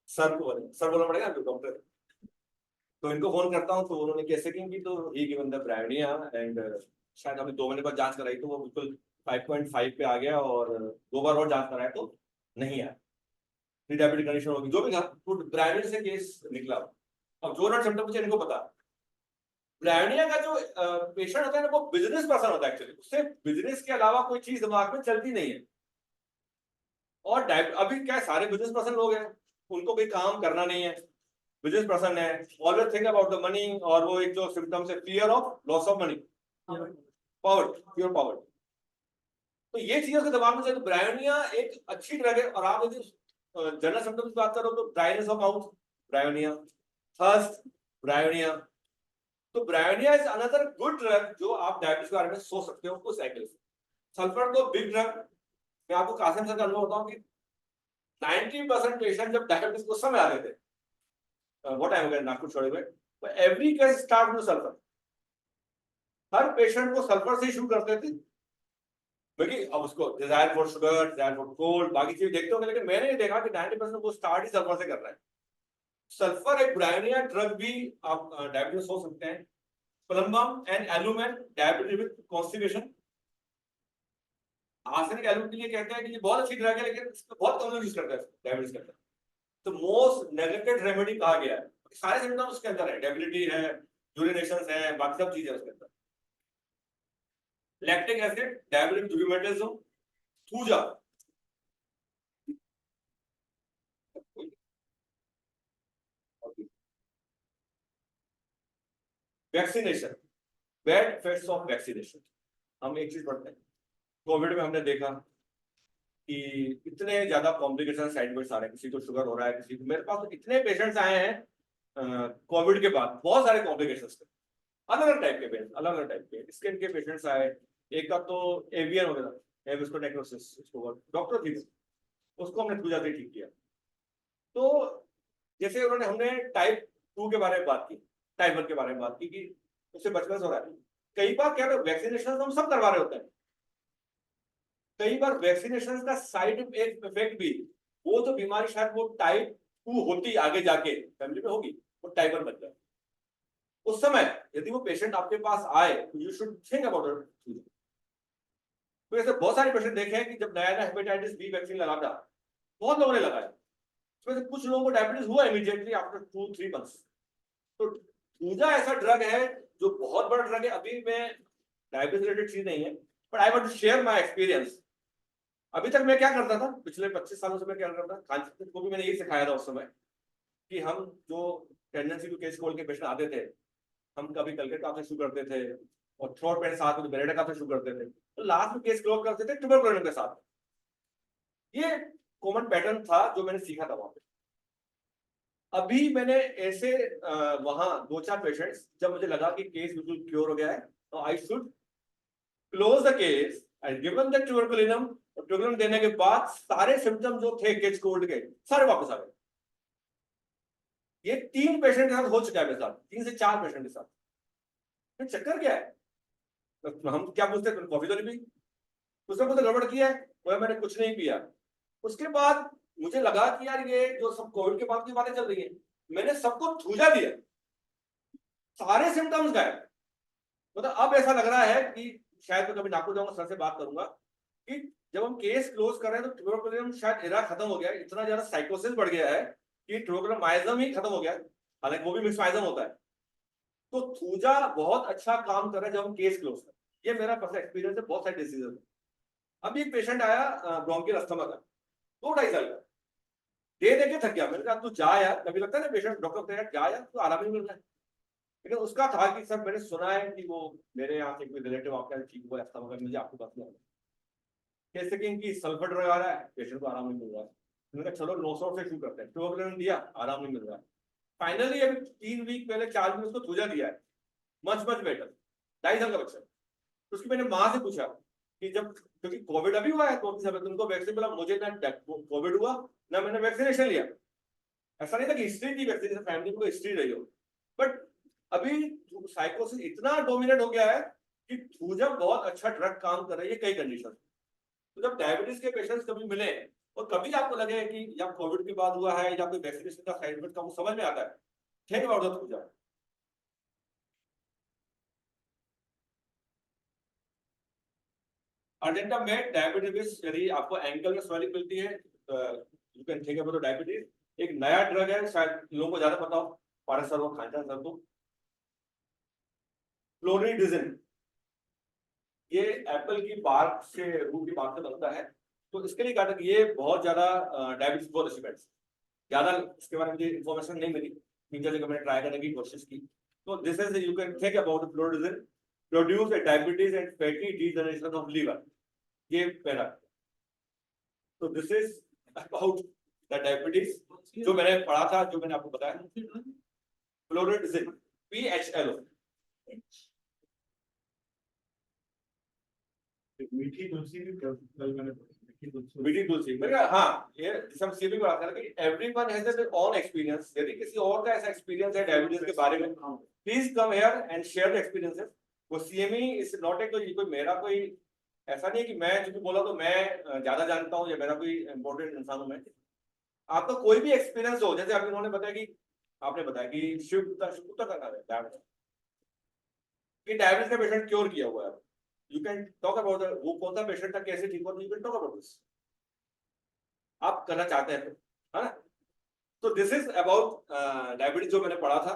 सर को, सर बोलना पड़ेगा जो डॉक्टर, तो इनको फोन करता हूँ, तो उन्होंने कैसे की, तो ही गिवन द ब्रायोनिया एंड शायद अभी 2 महीने बाद जांच कराई तो वो बिल्कुल 5.5 पे आ गया, और 2 बार और जांच कराया तो नहीं आया, प्री डायबिटिक कंडीशन होगी जो भी था, तो ब्रायोनिया से केस निकला। अब जो नॉट सिम्टम मुझे इनको पता, ब्रायोनिया का जो पेशेंट होता है ना, वो बिजनेस पर्सन होता है एक्चुअली, उससे बिजनेस के अलावा कोई चीज दिमाग में चलती नहीं है। और अभी क्या सारे बिजनेस पर्सन लोग हैं, उनको कोई काम करना नहीं है, बिजनेस पर्सन है, always think about the money, और वो एक जो सिम्टम्स है fear of loss of money, power, pure power. तो ये चीजें उसके दिमाग में चले, तो ब्रायोनिया एक अच्छी ड्रग है। और आप यदि जनरल सिम्टम्स की बात करो तो dryness of mouth bryonia, thirst bryonia. तो bryonia is another good drug जो आप डायबिटीज के बारे में सोच सकते हो उस एंगल से। सल्फर तो बिग ड्रग, मैं आपको कासिम सर का अनुभव बताऊं कि 90% पेशेंट जब डायबिटीज को समय आ रहे थे, what टाइम हो गया नागपुर छोड़े हुए, तो every case start with sulphur. Her patient को सल्फर से शुरू करते थे, क्योंकि अब उसको desire for sugar, desire for cold, बाकी चीजें देखते होंगे, लेकिन मैंने ये देखा कि 90% वो स्टार्ट ही सल्फर से कर रहा है। सल्फर एक ब्रायोनिया ड्रग भी आप डायबिटीज हो सकते हैं। Plumbum and alumen, diabetes with constipation. Arsenic alum के लिए कहते हैं कि ये बहुत अच्छी ड्रग है, लेकिन इसको बहुत कम लोग यूज करते हैं डायबिटीज के अंदर, तो मोस्ट नेग्लेक्टेड रेमेडी कहा गया है। सारे सिम्टम्स उसके अंदर है, डेबिलिटी है, यूरिनेशन है, बाकी सब चीजें उसके अंदर। Lactic acid, diabetic rheumatism, thuja, vaccination, bad effects of vaccination. हम एक चीज पढ़ते हैं, कोविड में हमने देखा कि इतने ज्यादा कॉम्प्लिकेशन, साइड इफेक्ट्स आ रहे हैं, किसी को शुगर हो रहा है, किसी को, मेरे पास तो इतने पेशेंट्स आए हैं कोविड के बाद, बहुत सारे कॉम्प्लिकेशंस थे, अलग अलग टाइप के पेशेंट, अलग अलग टाइप के स्किन के पेशेंट्स आए। एक का तो एवियन हो गया, एविस्कोनेक्रोसिस, डॉक्टर थी, उसको हमने पूजा से ठीक किया। तो जैसे उन्होंने, हमने टाइप 2 के बारे में बात की, टाइप 1 के बारे में बात की कि उससे बचपन से हो रहा है। कई बार क्या वैक्सीनेशन हम सब करवा रहे होते हैं, कई बार वैक्सीनेशन का साइड इफेक्ट भी, वो तो बीमारी शायद वो टाइप 2 होती आगे जाके फैमिली में होगी, वो टाइप 1 बन जाए। उस समय यदि वो पेशेंट आपके पास आए तो you should think about it. तो ऐसे बहुत सारे पेशेंट देखे हैं कि जब नया नया हेपेटाइटिस बी वैक्सीन लगा था, बहुत लोगों ने लगाया, उसमें से कुछ लोगों को डायबिटीज हुआ इमीडिएटली आफ्टर 2-3 मंथ्स। तो थूजा ऐसा ड्रग है जो बहुत बड़ा ड्रग है। अभी मैं डायबिटीज रिलेटेड चीज नहीं है, but I want to share my experience. अभी तक मैं क्या करता था, पिछले 25 सालों से मैं क्या करता था, खान को भी मैंने यही सिखाया था उस समय, कि हम जो टेंडेंसी टू केस कोल्ड के पेशेंट आते थे, हम कभी कलकत्ता से शुरू करते थे और थ्रोट पेन साथ में बेरेटा से शुरू करते थे, तो लास्ट में केस क्लोज करते थे ट्यूबरकुलोसिस के साथ। ये कॉमन पैटर्न था जो मैंने सीखा था वहां पे। अभी मैंने ऐसे वहां 2-4 पेशेंट्स, जब मुझे लगा कि केस बिल्कुल क्योर हो गया है, तो I should close the case and given the tuberculinum, और ट्यूबरकुलिनम देने के बाद सारे सिम्टम जो थे केस कोल्ड के सारे वापस आ गए। ये 3 पेशेंट के साथ हो चुका है मेरे साथ, 3 से 4 पेशेंट के साथ। तो चक्कर क्या है, तो हम क्या पूछते हैं, कॉफी तो नहीं पी, उसने मुझे गड़बड़ किया है, बोला मैंने कुछ नहीं पिया। उसके बाद मुझे लगा कि यार ये जो सब कोविड के बाद की बातें चल रही है, मैंने सबको थूजा दिया, सारे सिम्टम्स गायब। मतलब अब ऐसा लग रहा है कि शायद मैं कभी नागपुर जाऊंगा, सर से बात करूंगा कि जब हम केस क्लोज कर रहे हैं तो ट्यूबरकुलोसिस शायद एरा खत्म हो गया है, इतना ज्यादा साइकोसिस बढ़ गया है कि ट्यूबरकुलोसिस ही खत्म हो गया है, हालांकि वो भी मिक्स होता है। तो थूजा बहुत अच्छा काम कर रहा है जब हम केस क्लोज कर, ये मेरा पर्सनल एक्सपीरियंस है बहुत सारे डिसीजन में। अभी एक पेशेंट आया ब्रोंकियल अस्थमा का, 2-2.5 साल का, दे के थक गया। मैंने कहा तू जा यार, कभी लगता है ना पेशेंट डॉक्टर कहता है जा यार, तू आराम नहीं मिल रहा है। लेकिन उसका था कि सर मैंने सुना है कि वो मेरे यहाँ से कोई रिलेटिव आपका ठीक हुआ अस्थमा का, मुझे आपको पता नहीं, जैसे कि इनकी सल्फर ड्रग आ रहा है, पेशेंट को आराम नहीं मिल रहा है। मैंने कहा चलो 900 से शुरू करते हैं, ट्यूबरकुलिन दिया, आराम नहीं मिल रहा है। फाइनली अभी 3 वीक पहले 4 वीक उसको थूजा दिया है, मच बेटर, 2.5 साल का बच्चा। तो उसकी मैंने माँ से पूछा कि जब, क्योंकि कोविड अभी हुआ है तो तुमको वैक्सीन मिला, मुझे ना कोविड हुआ ना मैंने वैक्सीनेशन लिया। ऐसा नहीं था कि हिस्ट्री थी वैक्सीनेशन, फैमिली को हिस्ट्री रही हो, बट अभी साइकोसिस इतना डोमिनेट हो गया है कि थूजा बहुत अच्छा ड्रग काम कर रही है कई कंडीशन। तो जब डायबिटीज के पेशेंट्स कभी मिले और कभी आपको लगे कि या कोविड के बाद हुआ है या कोई वैक्सीनेशन का साइड इफेक्ट का वो समझ में आता है, थिंक अबाउट द थूजा। अर्जेंटा में डायबिटीज, यदि आपको एंकल में स्वेलिंग मिलती है, you can think about diabetes. एक नया ड्रग है, शायद लोगों को ज्यादा पता हो, पारस सर वो खाते हैं सर को, फ्लोरिडिजिन। ये एप्पल की बार्क से, रूट की बार्क से बनता है, तो इसके लिए कहा ये बहुत ज्यादा डायबिटीज को रेसिपेंट्स, ज्यादा इसके बारे में मुझे इन्फॉर्मेशन नहीं मिली, 3-4 जगह मैंने ट्राई करने की कोशिश की। तो this is, you can think about phloridzin produce a diabetes and fatty degeneration of liver, ये पहला। तो this is about the diabetes जो मैंने पढ़ा था, जो मैंने आपको बताया। फ्लोरिडिजिन, PHLO। मीठी तुलसी भी कल मैंने मीठी तुलसी, मेरे हाँ, ये जिसे हम सीबी बात कर रहे हैं कि everyone has their own experience. यदि किसी और का ऐसा एक्सपीरियंस है डायबिटीज के बारे में, please come here and share the experiences. वो CME इज नॉट ए कोई मेरा कोई ऐसा नहीं है कि मैं जो बोला तो मैं ज्यादा जानता हूँ या मेरा कोई इंपॉर्टेंट इंसान हूं मैं। आपका कोई भी एक्सपीरियंस हो, जैसे अभी उन्होंने बताया कि आपने बताया कि शिव गुप्ता का नाम है डायबिटीज का पेशेंट क्योर किया हुआ है, यू कैन टॉक अबाउट वो कौन सा पेशेंट था, कैसे ठीक हुआ, you can talk about this, आप करना चाहते हैं तो, है ना। तो दिस इज अबाउट डायबिटीज जो मैंने पढ़ा था।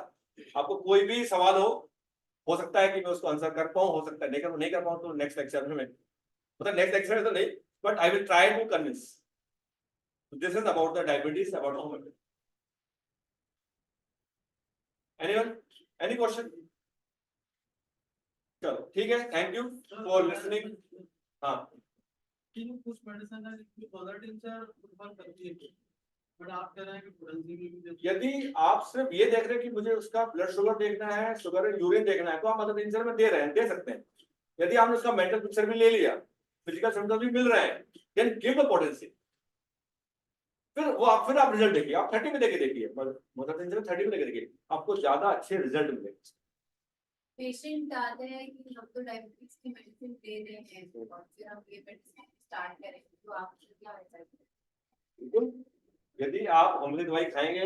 आपको कोई भी सवाल हो सकता है कि मैं उसको आंसर कर पाऊं, हो सकता है नहीं कर पाऊं, तो नेक्स्ट लेक्चर में, मतलब नेक्स्ट लेक्चर में तो नहीं, but I will try to convince. This is about the diabetes, about homoeopathy. Anyone, any question? चलो ठीक है, थैंक यू फॉर लिसनिंग। हाँ, कुछ मेडिसिन है जिसमें कलर टिंचर प्रेफर करती है, बट आप कह रहे हैं कि फोरेंसिक में भी देखिए। यदि आप सिर्फ ये देख रहे हैं कि मुझे उसका ब्लड शुगर देखना है, शुगर यूरिन देखना है, तो आप मदर टिंचर में दे रहे हैं, दे सकते हैं। यदि आपने उसका मेंटल पिक्चर भी ले लिया, फिजिकल सिम्टम्स भी मिल रहे हैं, देन गिव द पोटेंसी। फिर आप रिजल्ट देखिए, आप 30 में देके देखिए, मदर टिंचर 30 में देके देखिए, आपको ज्यादा अच्छे रिजल्ट मिलेंगे। पेशेंट आते हैं कि हम तो डायबिटीज की मेडिसिन दे रहे हैं और फिर हम ये मेडिसिन स्टार्ट करेंगे, तो आप क्या ऐसा करें? बिल्कुल, यदि आप होम्योपैथी दवाई खाएंगे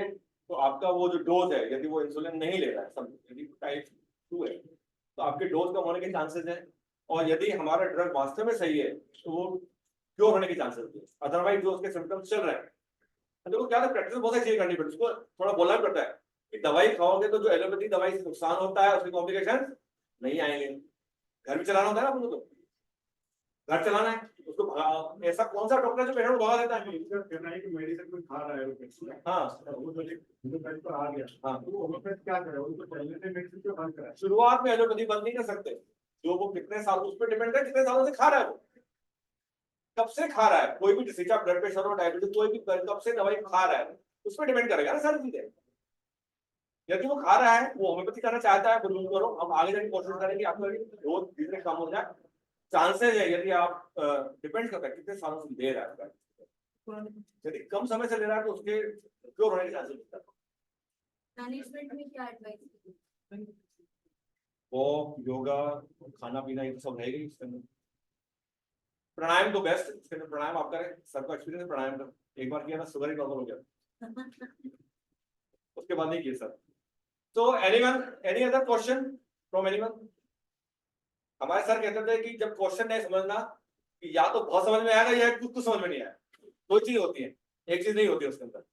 तो आपका वो जो डोज है, यदि वो इंसुलिन नहीं ले रहा है, सब यदि टाइप 2 है, तो आपके डोज कम होने के चांसेस हैं। और यदि हमारा ड्रग वास्तव में सही है तो वो क्योर होने के चांसेस है। अदरवाइज जो उसके सिम्टम्स चल रहे हैं, देखो क्या प्रैक्टिस बहुत सारी चीजें करनी पड़ती है, उसको थोड़ा बोलना भी पड़ता है कि दवाई खाओगे तो जो एलोपैथी दवाई से नुकसान होता है उसके कॉम्प्लिकेशन नहीं आएंगे, घर में चलाना होता है ना आपको। तो घर चलाना है उसको ऐसा कौन सा डॉक्टर जो पेशेंट को भगा देता है? कहना है कि मेडिसिन कोई खा रहा है होम्योपैथ, हाँ वो तो होम्योपैथ पर आ गया, हाँ, तो होम्योपैथ क्या करे, उनको पहले से मेडिसिन क्यों बंद करा? शुरुआत में एलोपैथी बंद नहीं कर सकते, जो वो कितने साल उस पर डिपेंड है कितने सालों से खा रहा है, वो कब से खा रहा है, कोई भी डिसीज, ब्लड प्रेशर और डायबिटीज कोई भी कब से दवाई खा रहा है उस पर डिपेंड करेगा ना सारी चीजें। यदि वो खा रहा है, वो होम्योपैथी करना चाहता है, बिल्कुल करो, हम आगे जाके कोशिश करेंगे आपका रोज धीरे कम हो जाए। चांसेस है यदि आप डिपेंड करता है कितने सालों से ले रहा है, यदि कम समय से ले रहा है तो उसके क्योर होने के चांसेस होता है। मैनेजमेंट में क्या एडवाइस? वो योगा, खाना पीना ये तो सब रहेगा इसके अंदर। प्राणायाम तो बेस्ट है, इसके अंदर प्राणायाम आप करें, सबका एक्सपीरियंस प्राणायाम का, एक बार किया ना शुगर ही नॉर्मल हो गया, उसके बाद नहीं किया सर। तो anyone, any other question from anyone? हमारे सर कहते थे कि जब क्वेश्चन नहीं समझना कि या तो बहुत समझ में आएगा या कुछ तो समझ में नहीं आया, दो चीज होती है, एक चीज नहीं होती उसके अंदर।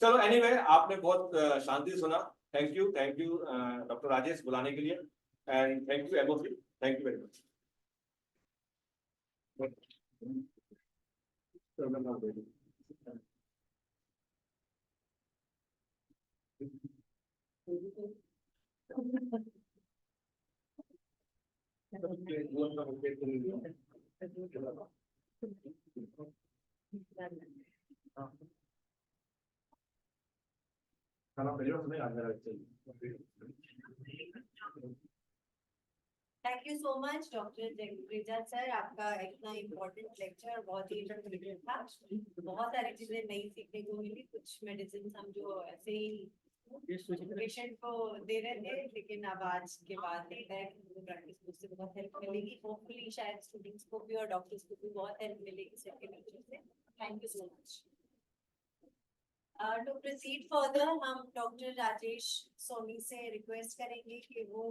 चलो एनीवे, आपने बहुत शांति से सुना, थैंक यू डॉक्टर राजेश बुलाने के लिए, and thank you MOC, thank you very much. Thank you so much doctor जगप्रीजा सर, आपका इतना इम्पोर्टेंट लेक्चर बहुत ही इंटरेस्टिंग था। बहुत सारी चीजें नई सीखने को मिली, कुछ मेडिसिन हम जो ऐसे ही पेशेंट को दे रहे थे, लेकिन अब आज के बाद प्रैक्टिस उससे बहुत हेल्प मिलेगी। होपफुली शायद स्टूडेंट्स को भी और डॉक्टर्स को भी बहुत हेल्प मिलेगी सर के लेक्चर से। Thank you so much. To proceed further, हम डॉक्टर राजेश सोनी से रिक्वेस्ट करेंगे कि वो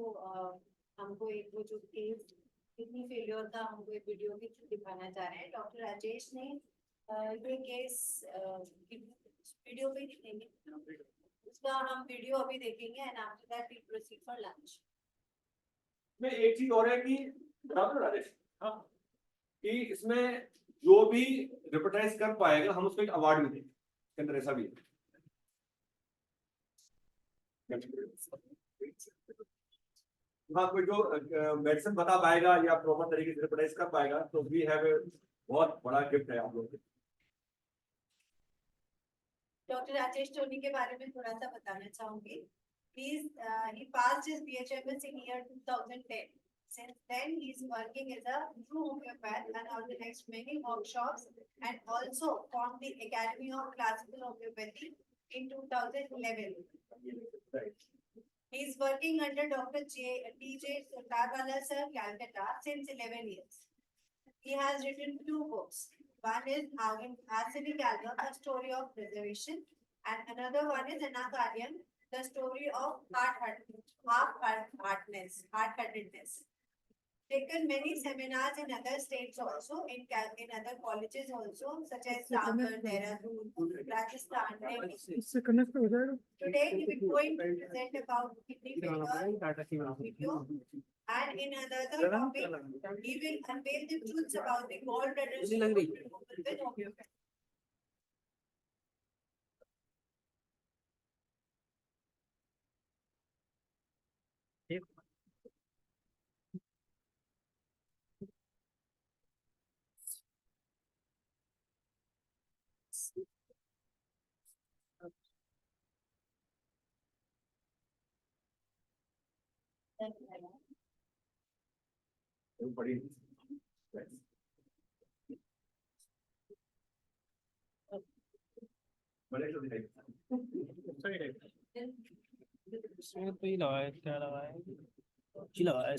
हमको एक वो जो केस किडनी फेलियर का हमको एक वीडियो भी दिखाना चाह रहे हैं। डॉक्टर राजेश ने ये केस वीडियो पे दिखेंगे, उसका हम वीडियो अभी देखेंगे and after that we proceed for lunch. में एक चीज और है कि डॉक्टर राजेश, हाँ, कि इसमें जो भी रिपोर्टाइज कर पाएगा हम उसको एक अवार्ड भी देंगे, इसके अंदर ऐसा भी है। हाँ, कोई जो मेडिसिन बता पाएगा या प्रॉपर तरीके से रिपोर्टाइज कर पाएगा तो वी हैव बहुत बड़ा गिफ्ट है आप लोग। डॉक्टर राजेश सोनी के बारे में थोड़ा सा बताना चाहूंगी। He passed his BHMS in year 2010. Since then, he is working as a true homeopath and organized many workshops and also formed the Academy of Classical Homeopathy in 2011. He is working under Dr. T.J. Sultagala sir, Calcutta, since 11 years. He has written 2 books. One is Arsenic Album, A Story of Preservation, and another one is Anakaryan, The Story of Hard-heartedness. Taken many seminars in other states also, in other colleges also, such as Sagar, Dehradun, Rajasthan, Delhi. Today he will going to present about kidney failure video, and in another topic, he will unveil the truths about the gallbladder stone removal with homeopathy. बड़ी बड़े तो दिखाई इसमें तो ही लगाया, क्या लगाया, लगाया